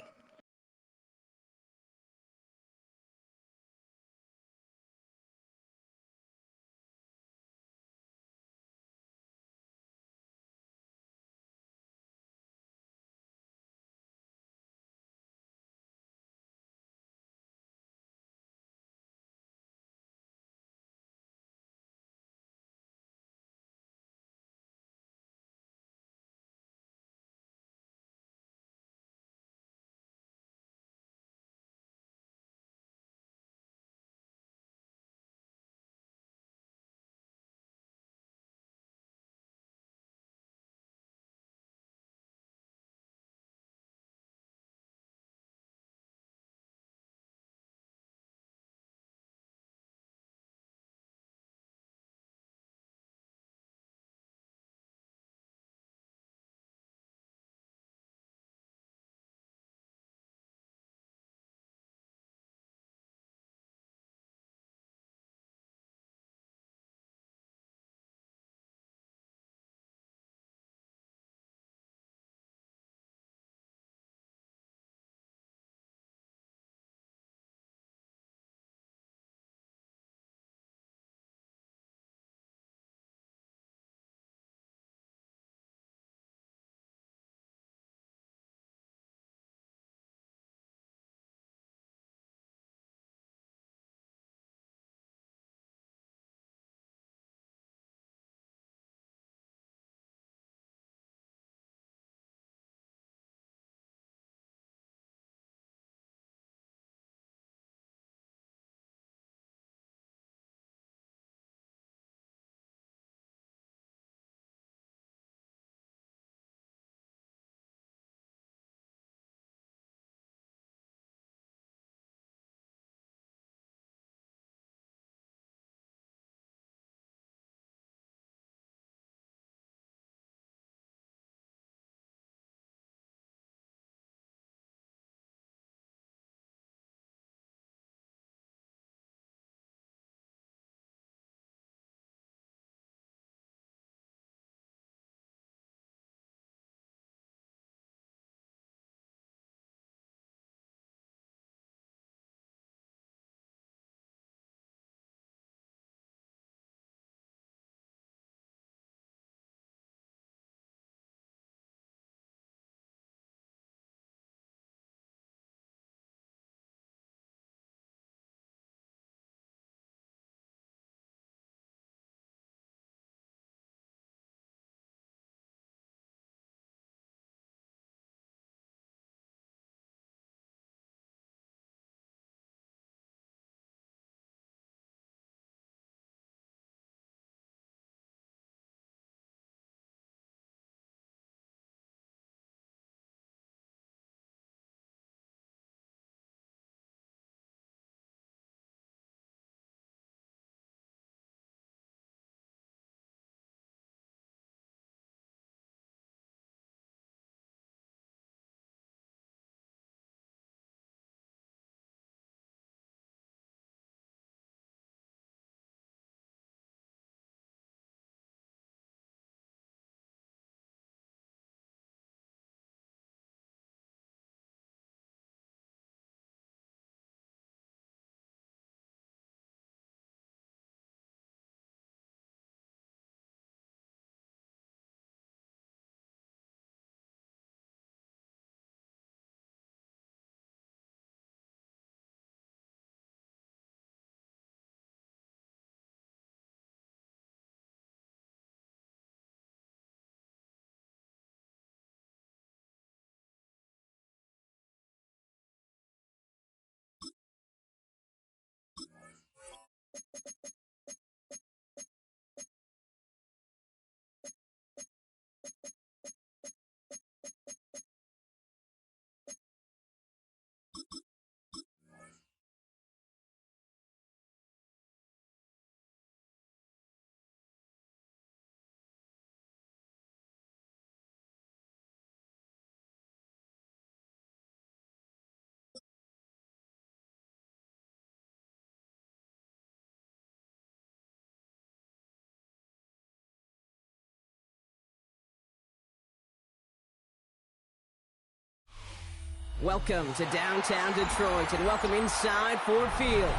Speaker 1: Welcome to downtown Detroit and welcome inside Ford Field.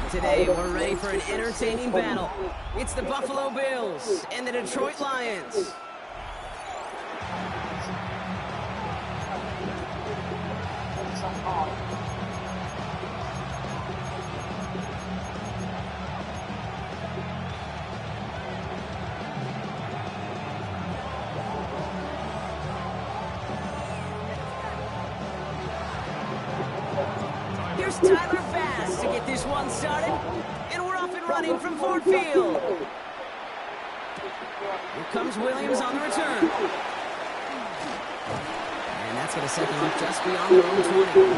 Speaker 1: Today we're ready for an entertaining battle. It's the Buffalo Bills and the Detroit Lions. Here's Tyler Bass to get this one started, and we're off and running from Ford Field. Here comes Williams on the return. And that's going to set them up just beyond their own 20.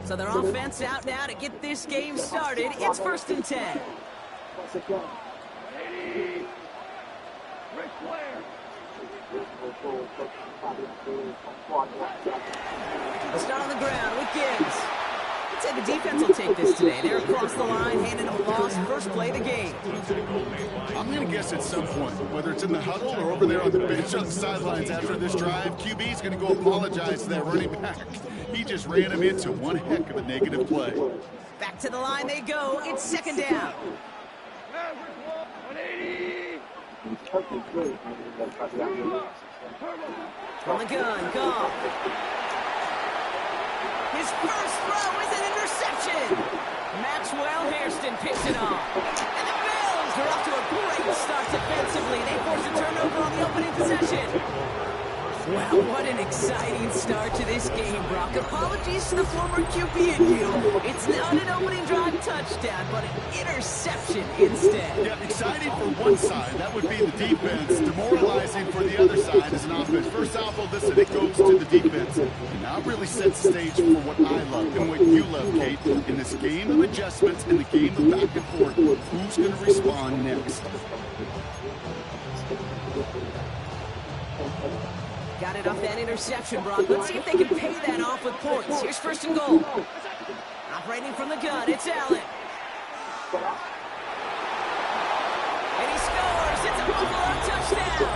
Speaker 1: So their offense out now to get this game started. It's 1st and 10. The start on the ground with Gibbs. I'd say the defense will take this today. They're across the line, handing a loss, first play of the game.
Speaker 4: I'm going to guess at some point, whether it's in the huddle or over there on the bench on the sidelines after this drive, QB's going to go apologize to that running back. He just ran him into one heck of a negative play.
Speaker 1: Back to the line they go. It's 2nd down. From the gun, Goff. His first throw is an interception. Maxwell Hairston picks it off. And the Bills are off to a great start defensively. They force a turnover on the opening possession. Wow, what an exciting start to this game, Brock. Apologies to the former QB in you. It's not an opening drive touchdown, but an interception instead.
Speaker 4: Yeah, exciting for one side. That would be the defense. Demoralizing for the other side as an offense. First off, listen, it goes to the defense. And now it really sets the stage for what I love and what you love, Kate. In this game of adjustments and the game of back and forth, who's going to respond next?
Speaker 1: Got it off that interception, Brock. Let's see if they can pay that off with points. Here's 1st and goal. Operating from the gun, it's Allen. And he scores. It's a Buffalo touchdown.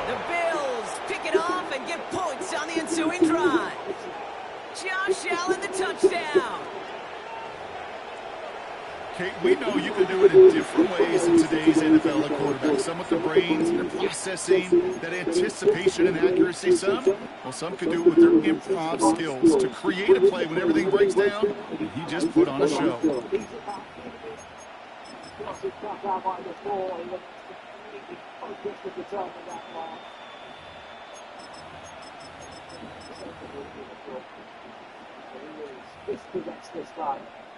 Speaker 1: The Bills pick it off and get points on the ensuing drive. Josh Allen, the touchdown.
Speaker 4: Kate, we know you can do it in different ways in today's NFL at quarterback. Some with the brains and the processing, that anticipation and accuracy. Some can do it with their improv skills to create a play when everything breaks down. And he just put on a show.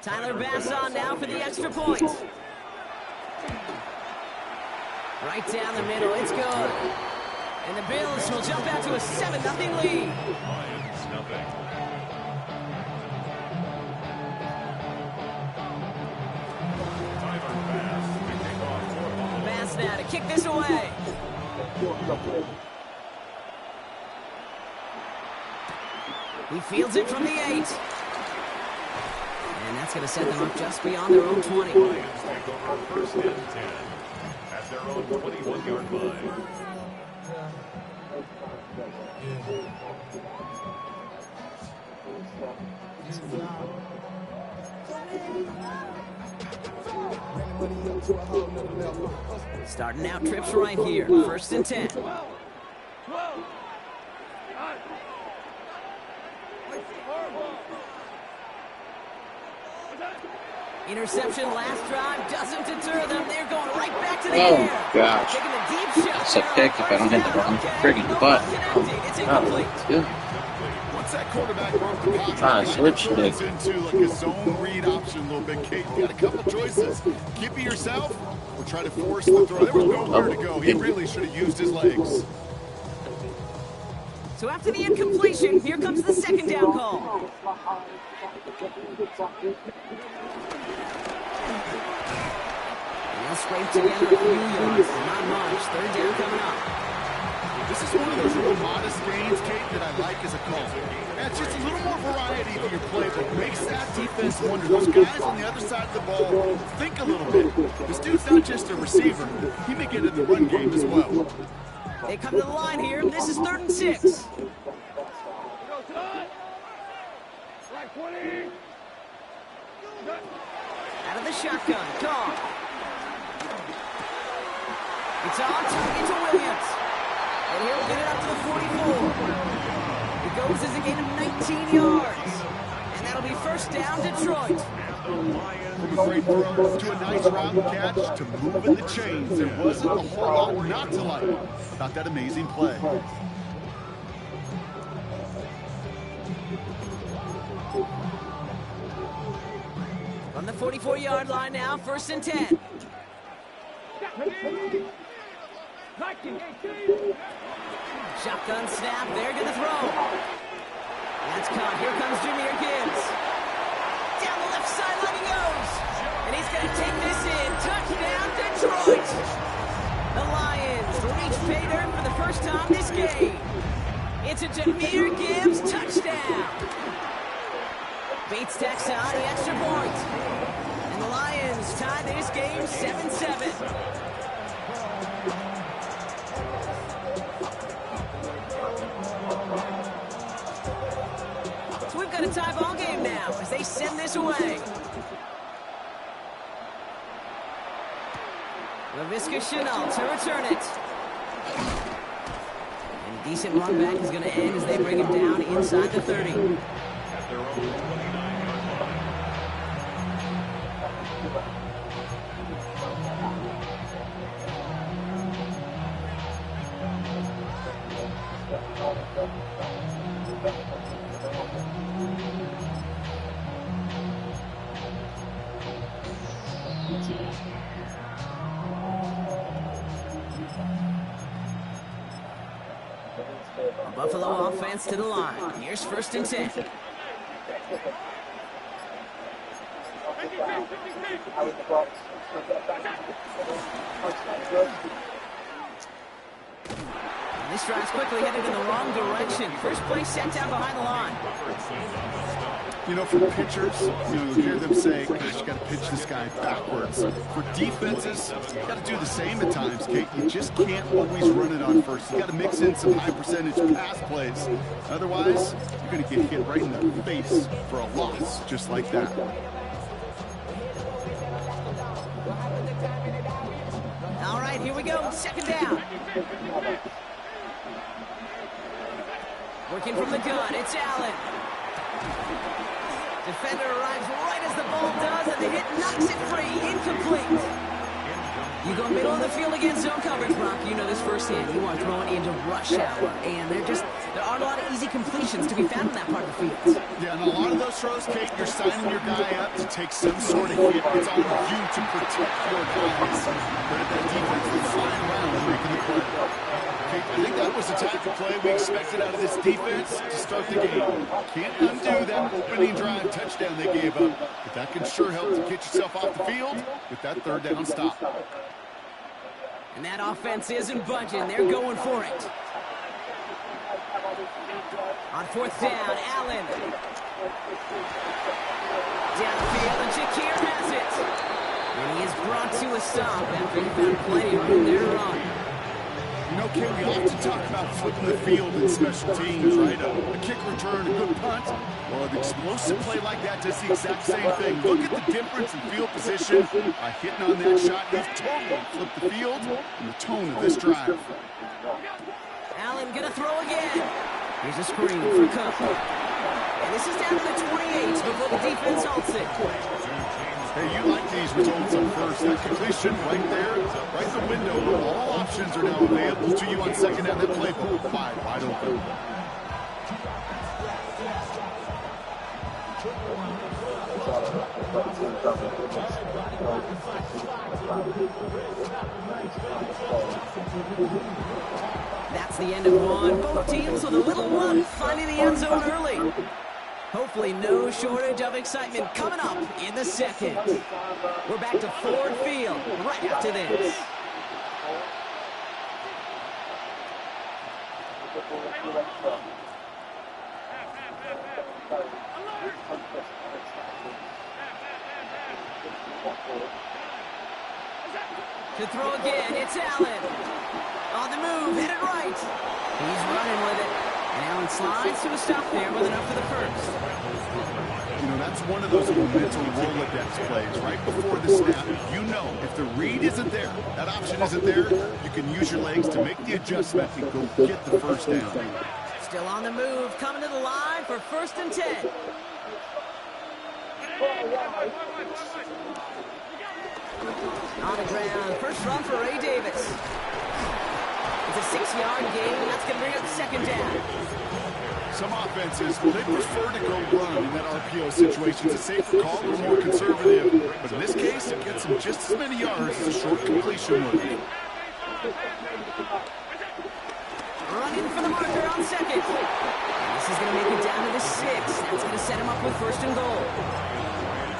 Speaker 1: Tyler Bass on now for the extra point. Right down the middle, it's good. And the Bills will jump out to a 7-0 lead.
Speaker 3: Lions, nothing. Tyler Bass picking off for Buffalo.
Speaker 1: Bass now to kick this away. He fields it from the 8. And that's going to set them up just beyond their own 20.
Speaker 3: Lions take over 1st and 10 at their own 21-yard line.
Speaker 1: Starting out trips right here. 1st and 10. Interception last drive doesn't deter them. They're going right back to the air.
Speaker 2: Oh, gosh.
Speaker 1: Taking a deep shot.
Speaker 2: It's a pick if I don't hit the wrong friggin' button.
Speaker 1: It's incomplete.
Speaker 2: Oh, good.
Speaker 4: Once that quarterback broke the pocket,
Speaker 2: switch
Speaker 4: it turns
Speaker 2: pick.
Speaker 4: into like a zone read option a little bit. Kate, you got a couple choices. Keep it yourself or try to force the throw. There was nowhere to go. He really should have used his legs.
Speaker 1: So after the incompletion, here comes the 2nd down call. They'll scrape together a few yards. Not much. Third down coming up.
Speaker 4: This is one of those real modest gains, Kate, that I like as a call. It's just a little more variety to your playbook. Makes that defense wonder. Those guys on the other side of the ball think a little bit. This dude's not just a receiver. He may get in the run game as well.
Speaker 1: They come to the line here. This is 3rd and 6. Out of the shotgun. Call. It's on target to Williams. And he'll get it up to the 44. It goes as a gain of 19 yards. And that'll be first down, Detroit.
Speaker 4: From a great throw to a nice route catch to moving the chains. There wasn't a whole lot not to like about that amazing play.
Speaker 1: From the 44-yard line now, 1st and 10. Shotgun snap, they're going to throw. That's caught. Here comes Jahmyr Gibbs. Down the left sideline he goes. And he's going to take this in. Touchdown, Detroit. The Lions reach pay dirt for the first time this game. It's a Jahmyr Gibbs touchdown. Bates tacks on the extra point. And the Lions tie this game 7-7. So we've got a tie ball game now as they send this away. LaVisca Chenault to return it. And decent run back is going to end as they bring him down inside the 30.
Speaker 3: At their own 29-yard line.
Speaker 1: Buffalo offense to the line. Here's 1st and 10. And this drive's quickly headed in the wrong direction. First play set down behind the line.
Speaker 4: You know, for pitchers, you hear them say, Coach, you got to pitch this guy backwards. For defenses, you got to do the same at times, Kate. You just can't always run it on first. You got to mix in some high percentage pass plays. Otherwise, you're going to get hit right in the face for a loss just like that.
Speaker 1: All right, here we go. 2nd down. Working from the gun, it's Allen. Defender arrives right as the ball does, and the hit knocks it free. Incomplete. You go middle of the field against zone coverage, Brock. You know this firsthand. You are throwing into rush hour, and there aren't a lot of easy completions to be found in that part of the field.
Speaker 4: Yeah, and a lot of those throws, Kate, you're signing your guy up to take some sort of hit. It's on you to protect your guys. But if that defense is flying around and making the play. Kate, I think that was the type of play we expected out of this defense to start the game. Can't undo that opening drive touchdown they gave up, but that can sure help to get yourself off the field with that 3rd down stop.
Speaker 1: And that offense isn't budging. They're going for it. On 4th down, Allen. Downfield, and Shakir has it. And he is brought to a stop after he found plenty of room there to run.
Speaker 4: You know, Kate, we often talk about flipping the field in special teams, right? A kick return, a good punt. Well, an explosive play like that does the exact same thing. Look at the difference in field position by hitting on that shot. You've totally flipped the field and the tone of this drive.
Speaker 1: Allen gonna throw again. Here's a screen for Cook. And this is down to the 28 before the defense halts it.
Speaker 4: Hey, you like these results on first. That completion right there, right in the window. All options are now available to you on 2nd down. That playbook wide open.
Speaker 1: That's the end of one. Both teams with a little luck finding the end zone early. Hopefully no shortage of excitement coming up in the second. We're back to Ford Field right after this. To throw again, it's Allen. On the move, hit it right. He's running with it. And Allen slides to a stop there with enough for the first.
Speaker 4: You know, that's one of those little mental Rolodex plays. Right before the snap, you know if the read isn't there, that option isn't there, you can use your legs to make the adjustment and go get the first down.
Speaker 1: Still on the move, coming to the line for 1st and 10. On the ground, first run for Ray Davis. It's a 6-yard gain, and that's going to bring up 2nd down.
Speaker 4: Some offenses, they prefer to go run in that RPO situation. It's a safer call, a little more conservative. But in this case, it gets them just as many yards as a short completion would.
Speaker 1: Running for the marker on 2nd. This is going to make it down to the 6. That's going to set him up with 1st and goal.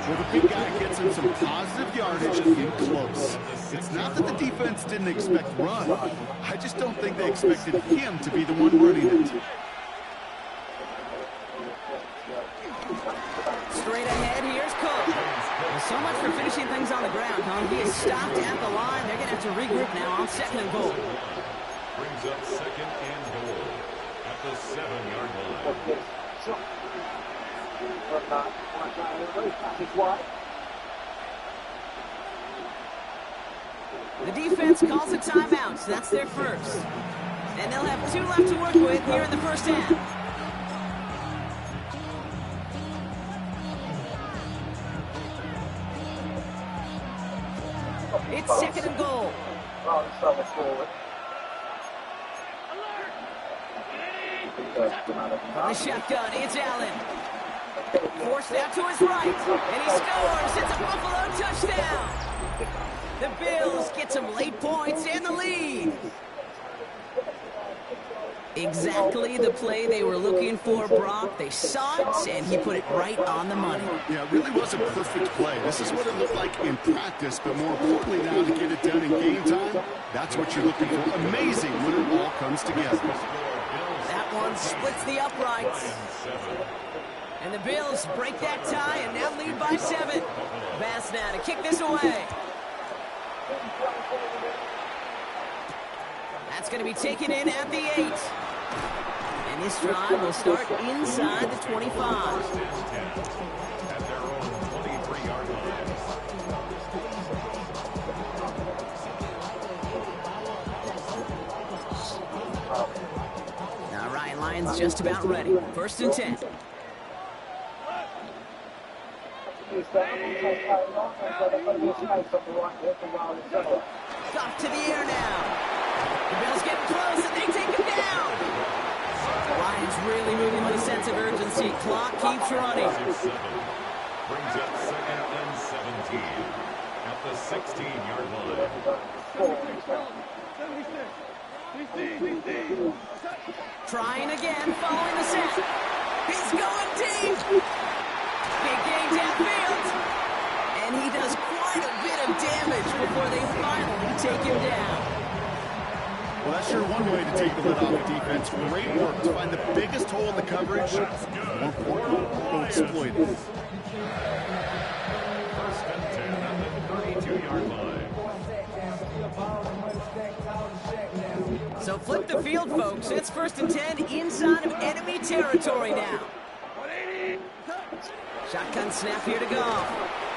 Speaker 4: Well, the big guy gets him some positive yardage and in close. It's not that the defense didn't expect run. I just don't think they expected him to be the one running it.
Speaker 1: Straight ahead, here's Cook. Well, so much for finishing things on the ground, huh? He is stopped at the line. They're going to have to regroup now on 2nd and goal.
Speaker 3: Brings up 2nd and goal at the 7-yard line.
Speaker 1: The defense calls a timeout, so that's their first. And they'll have 2 left to work with here in the first half. It's 2nd and goal. From the shotgun, it's Allen. Forced out to his right, and he scores. It's a Buffalo touchdown. The Bills get some late points and the lead. Exactly the play they were looking for, Brock. They saw it, and he put it right on the money.
Speaker 4: Yeah, it really was a perfect play. This is what it looked like in practice, but more importantly now to get it done in game time, that's what you're looking for. Amazing when it all comes together.
Speaker 1: That one splits the uprights. And the Bills break that tie and now lead by 7. Bass now to kick this away. That's going to be taken in at the 8. And this drive will start inside the 25.
Speaker 3: At their own 23-yard line.
Speaker 1: All right, Lions just about ready. 1st and 10. Off to the air now. The Bills getting close, and they take him down. The Lions really moving with a sense of urgency. Clock keeps running.
Speaker 3: Brings up 2nd and 17 at the 16-yard line.
Speaker 1: Trying again, following the set. He's going deep. Big game downfield. And he does quite a bit of damage before they finally take him down.
Speaker 4: Well, that's sure one way to take the lid off the defense. Great work to find the biggest hole in the coverage. More importantly, go exploit it.
Speaker 3: 1st and 10 at the 32-yard line.
Speaker 1: So flip the field, folks. It's 1st and 10 inside of enemy territory now. Shotgun snap here to go.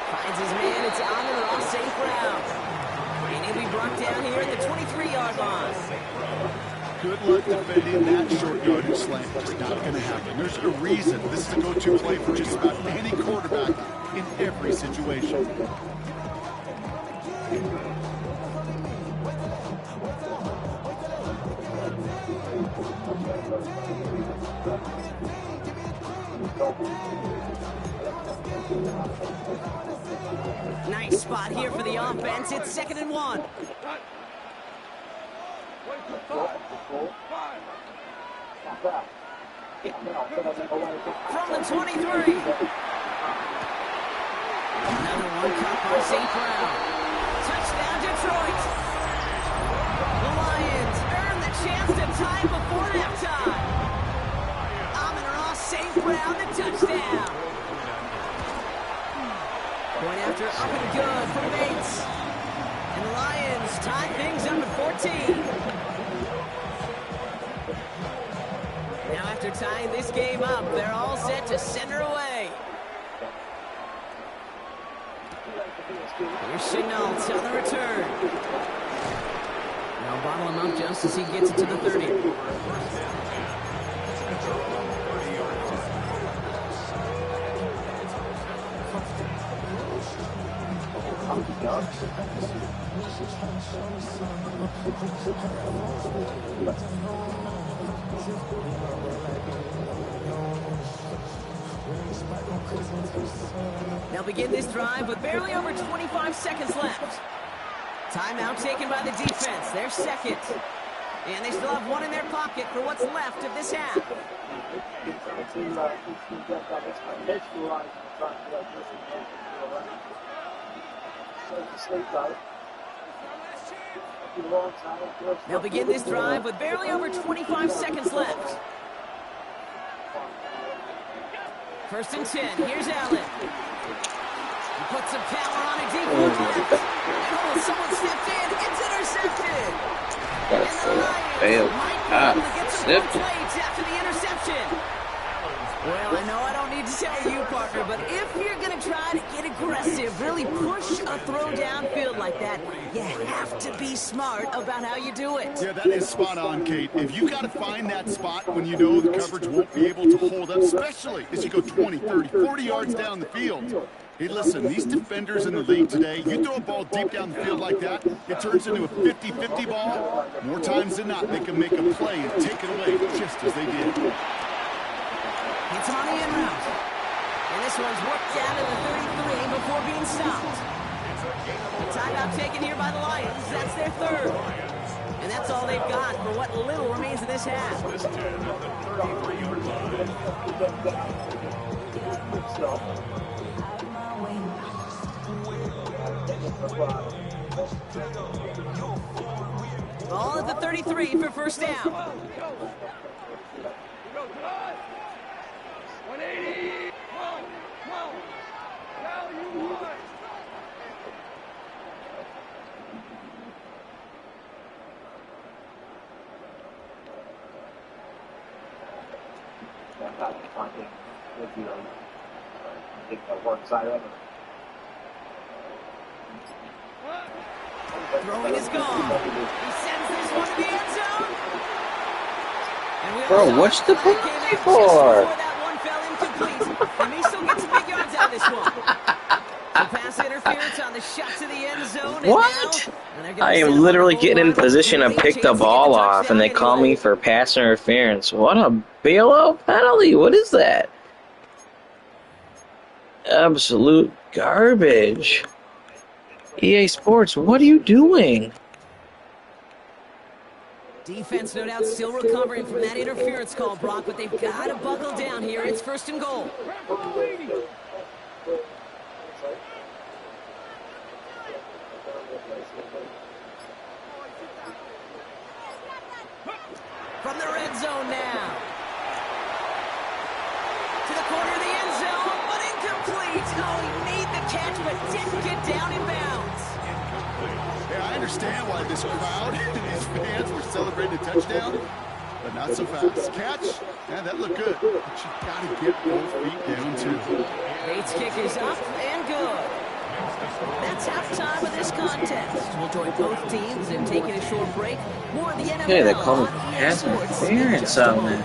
Speaker 1: Finds his man. It's Amon-Ra St. Brown. And he'll be brought down here at the 23-yard line.
Speaker 4: Good luck defending that short yardage slant. Just not going to happen. There's a reason this is a go-to play for just about any quarterback in every situation.
Speaker 1: Nice spot here for the offense. It's 2nd and 1. From the 23. Another one caught by St. Brown. Touchdown, Detroit. The Lions earn the chance to tie before halftime. Amon-Ra St. Brown, the touchdown. Point after up and good for Bates. And the Lions tie things up at 14. Now after tying this game up, they're all set to center away. Here's Chenault on the return. Now bottle him up just as he gets it to the 30. They'll begin this drive with barely over 25 seconds left. Timeout taken by the defense. Their second. And they still have one in their pocket for what's left of this half. They'll begin this drive with barely over 25 seconds left. First and 10. Here's Allen. He puts some power on a deep one left. And someone stepped in. It's intercepted. And the Lions might be able to get some more plays after the interception. Well, I know I don't need to tell you, partner, but if you're going to try to get aggressive, really push a throw downfield like that, you have to be smart about how you do it.
Speaker 4: Yeah, that is spot on, Kate. If you got to find that spot when you know the coverage won't be able to hold up, especially as you go 20, 30, 40 yards down the field. Hey, listen, these defenders in the league today, you throw a ball deep down the field like that, it turns into a 50-50 ball. More times than not, they can make a play and take it away just as they did.
Speaker 1: It's on the in route. And this one's worked down to the 33 before being stopped. A timeout taken here by the Lions. That's their third. And that's all they've got for what little remains of this half. Ball at the 33 for first down.
Speaker 8: 180. Come on. Now you want.
Speaker 1: Throwing is gone. He sends this one to the end zone.
Speaker 2: Bro, what's the penalty for?
Speaker 1: And he still gets some big yards out of this one. The pass interference on the shot to the end zone.
Speaker 2: What? I am literally getting in position to pick the ball off, and they call me for pass interference. What a bailout penalty. What is that? Absolute garbage. EA Sports, what are you doing?
Speaker 1: Defense, no doubt, still recovering from that interference call, Brock, but they've got to buckle down here. It's first and goal. From the red zone now. To the corner of the end zone, but incomplete. Oh, he made the catch, but didn't get down in bounds.
Speaker 4: Yeah, I understand why this crowd and these fans were celebrating a touchdown, but not so fast. Catch, yeah, that looked good, but you got to get both feet down, too.
Speaker 1: Bates' kick is up and good. That's halftime of this contest. We'll join both teams in taking a short break. More of the NFL.
Speaker 2: Hey, they call it pass interference on that.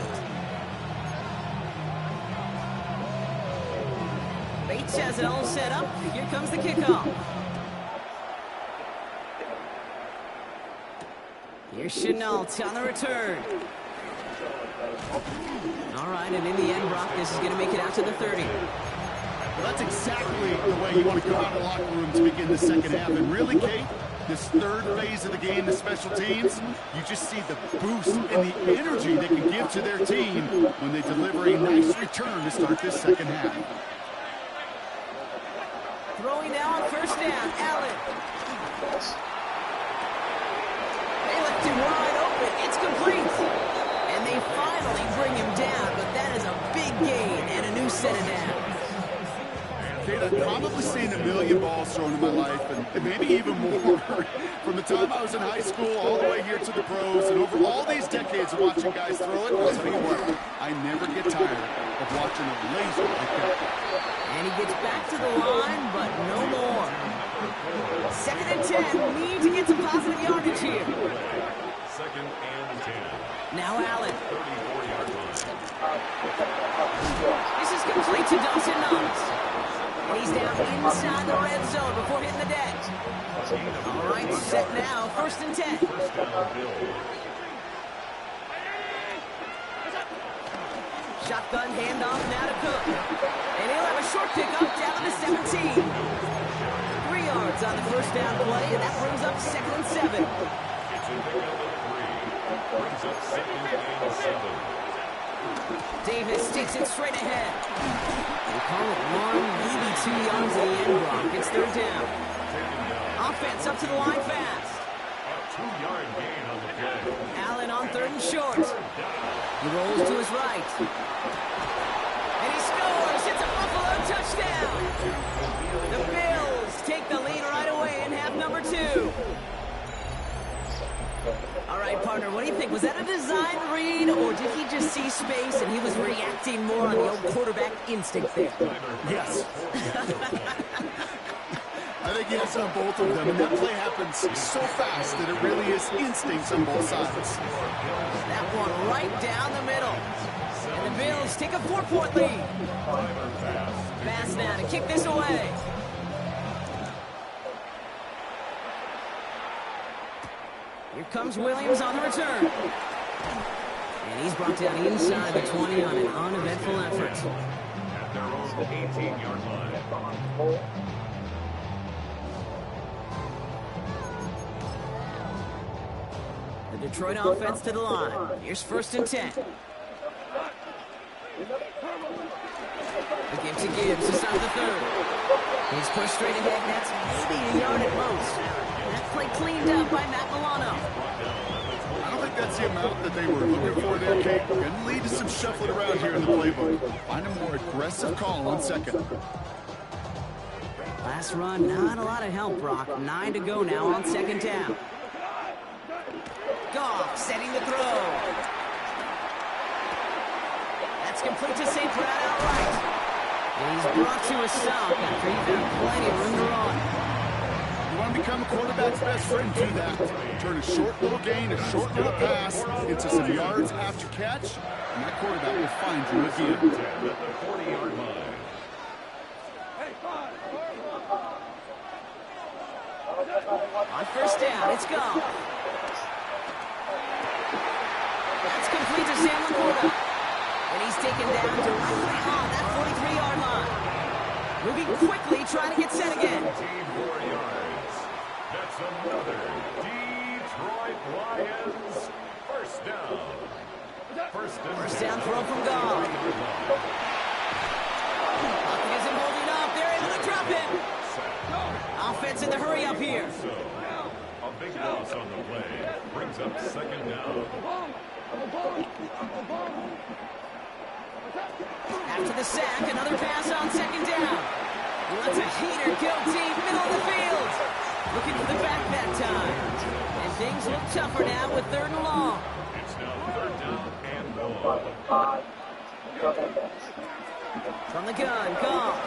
Speaker 1: Bates has it all set up. Here comes the kickoff. Here's Chenault on the return. All right, and in the end, Brock, this is going to make it out to the 30.
Speaker 4: Well, that's exactly the way you want to go out of the locker room to begin the second half. And really, Kate, This third phase of the game, the special teams, you just see the boost and the energy they can give to their team when they deliver a nice return to start this second half.
Speaker 1: Throwing now on first down, Allen. They left him wide open. It's complete. And they finally bring him down, but that is a big gain and a new set of downs.
Speaker 4: Kate, I've probably seen a million balls thrown in my life, and maybe even more. From the time I was in high school all the way here to the pros, and over all these decades of watching guys throw it, I'll tell you what, I never get tired of watching a laser like that.
Speaker 1: And he gets back to the line, but no more. 2nd and 10, need to get some positive yardage here.
Speaker 3: 2nd and 10.
Speaker 1: Now Allen.
Speaker 3: 34-yard line.
Speaker 1: This is complete to Dawson Knox. And he's down inside the red zone before hitting the deck. All right, set now, 1st and 10. Shotgun handoff now to Cook. And he'll have a short pickup down to the 17. 3 yards on the first down play, and that brings up 2nd and 7.
Speaker 3: It's a pickup of 3. Brings up 2nd and 7.
Speaker 1: Davis takes it straight ahead. They call it 1, maybe 2 yards in the end block. It's 3rd down. Offense up to the line fast.
Speaker 3: A 2-yard gain on the play.
Speaker 1: Allen on 3rd and short. He rolls to his right. And he scores. It's a Buffalo touchdown. The Bills take the lead right away in half number 2. All right, partner, what do you think? Was that a design read, or did he just see space and he was reacting more on the old quarterback instinct there?
Speaker 4: Yes. I think he has on both of them, and that play happens so fast that it really is instincts on both sides.
Speaker 1: That one right down the middle. And the Bills take a 4-point lead. Pass now to kick this away. Here comes Williams on the return. And he's brought down inside the 20 on an uneventful effort.
Speaker 3: At their own 18-yard line.
Speaker 1: The Detroit offense to the line. Here's 1st and 10. The give to Gibbs to start the 3rd. He's pushed straight ahead. That's maybe a yard at most. That play cleaned up by Matt Milano.
Speaker 4: I don't think that's the amount that they were looking for there, Kate. Going to lead to some shuffling around here in the playbook. Find a more aggressive call on 2nd.
Speaker 1: Last run, not a lot of help, Brock. 9 to go now on 2nd down. Goff setting the throw. That's complete to St. Brown outright. And he's brought to a stop after he's got plenty of room to run.
Speaker 4: You want to become a quarterback's best friend, do that. Turn a short little gain, a short little pass into some yards after catch, and that quarterback will find you again.
Speaker 3: At the 40-yard line.
Speaker 1: On 1st down, it's gone. That's complete to Sam Laporta. And he's taken down directly on that 43-yard line. Moving quickly, trying to get set again.
Speaker 3: 4 yards. That's another Detroit Lions first down. First
Speaker 1: Down throw from Goff. Lockett isn't holding up. They're able to drop him. Offense in the hurry up here.
Speaker 3: A big loss on the play. Brings up 2nd down.
Speaker 1: After the sack, another pass on 2nd down. He lets a heater go deep, middle of the field. Looking for the back that time. And things look tougher now with 3rd and long.
Speaker 3: It's now 3rd down and 1.
Speaker 1: From the gun, Goff.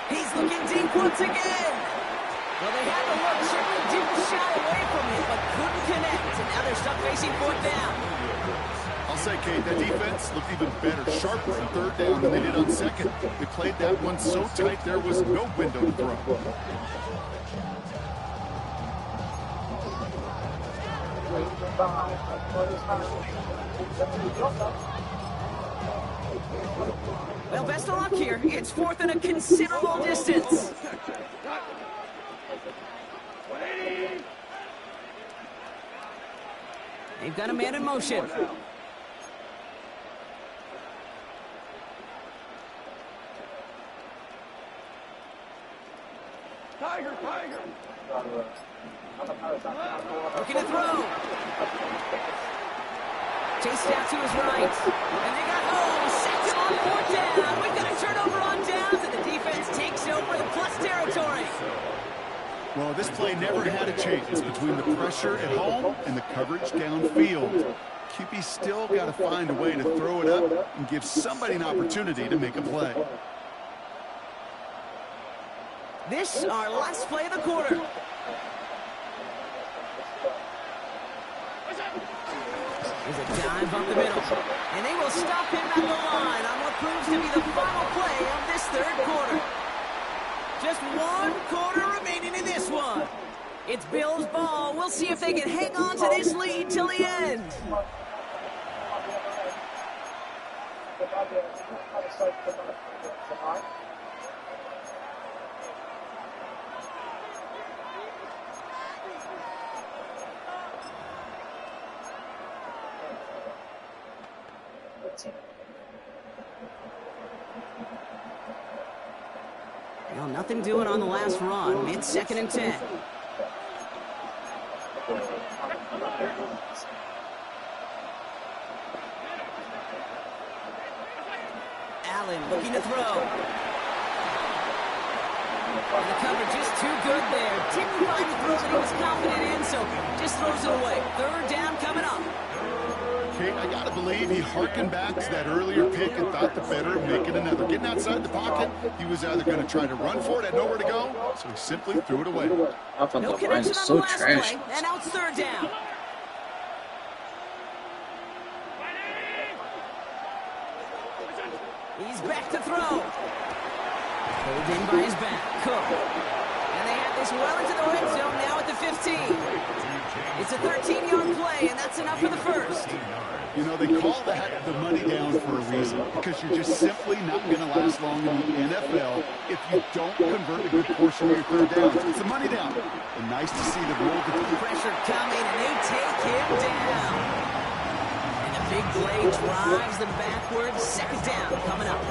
Speaker 1: He's looking deep once again. Well, they had the look, certainly didn't shy away from it, but couldn't connect. And now they're stuck facing 4th down.
Speaker 4: I'll say, Kate, that defense looked even better, sharper on 3rd down than they did on 2nd. They played that one so tight there was no window to throw.
Speaker 1: Well, best of luck here. It's 4th and a considerable distance. They've got a man in motion.
Speaker 8: Tiger, Tiger.
Speaker 1: Looking to throw. Chased out to his right. And they got home. Sets him on 4th down. We've got a turnover on downs, and the defense takes over the plus territory.
Speaker 4: Well, this play never had a chance between the pressure at home and the coverage downfield. QB still got to find a way to throw it up and give somebody an opportunity to make a play.
Speaker 1: This our last play of the quarter. There's a dive up the middle. And they will stop him at the line on what proves to be the final play of this 3rd quarter. Just 1 quarter remaining in this one. It's Bills ball. We'll see if they can hang on to this lead till the end. Well, nothing doing on the last run. It's 2nd and 10. Allen looking to throw. And the coverage is too good there. Didn't find the throw that he was confident in, so just throws it away. 3rd down coming up.
Speaker 4: Okay, I got to believe he harkened back to that earlier pick and thought the better of making another. Getting outside the pocket, he was either going to try to run for it, had nowhere to go, so he simply threw it away.
Speaker 1: No connection on the last play, and now it's 3rd down. He's back to throw. Pulled in by his back. Cook. And they have this well into the red zone now at the 15. It's a 13-yard play, and that's enough for the 1st.
Speaker 4: You know, they call that the money down for a reason, because you're just simply not going to last long in the NFL if you don't convert a good portion of your 3rd downs. It's a money down. And nice to see the roll.
Speaker 1: Pressure coming, and they take him down. And the big play drives them backwards. 2nd down coming up.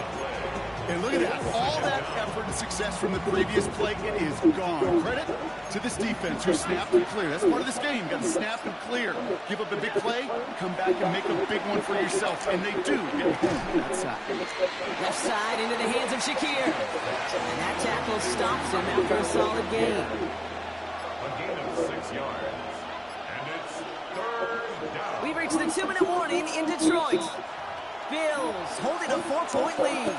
Speaker 4: And look at that. All that effort and success from the previous play, it is gone. Credit to this defense who snapped and clear. That's part of this game. You got to snap and clear. Give up a big play, come back and make a big one for yourself. And they do get home that side.
Speaker 1: Left side into the hands of Shakir. And that tackle stops him after a solid gain.
Speaker 3: A gain of 6 yards. And it's 3rd down.
Speaker 1: We've reached the 2-minute warning in Detroit. Bills holding a 4-point lead.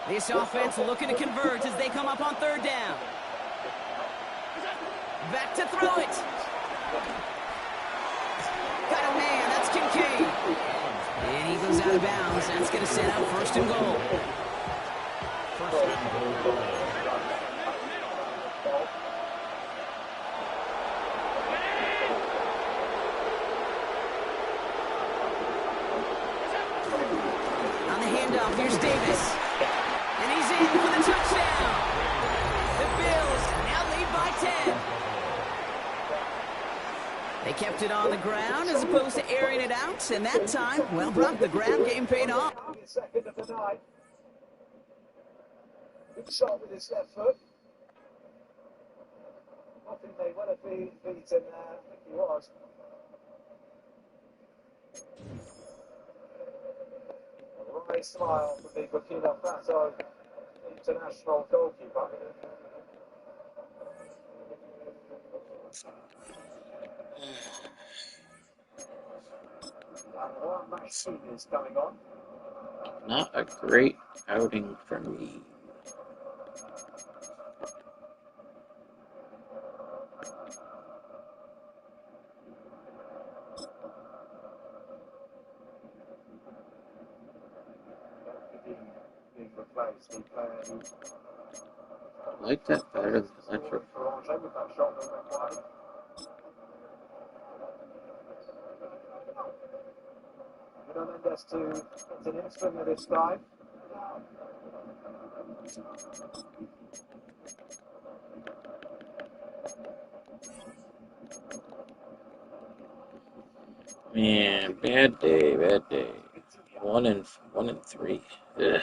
Speaker 1: This offense looking to convert as they come up on 3rd down. Back to throw it. Got a man, that's Kincaid. And he goes out of bounds. That's going to set up 1st and goal. On the handoff, here's Davis. And he's in for the touchdown. The Bills now lead by 10. They kept it on the ground as opposed to airing it out. And that time, well, Brock, the ground game paid off.
Speaker 5: 2nd of the night. Good shot with his left foot. I think they would have beaten there. I think he was. A right smile for the Burkina Faso international goalkeeper. And one match is coming on.
Speaker 2: Not a great outing for me. I like that better than electric.
Speaker 5: behind us to an instant at this time.
Speaker 2: Man, bad day, bad day. 1-3. Ugh.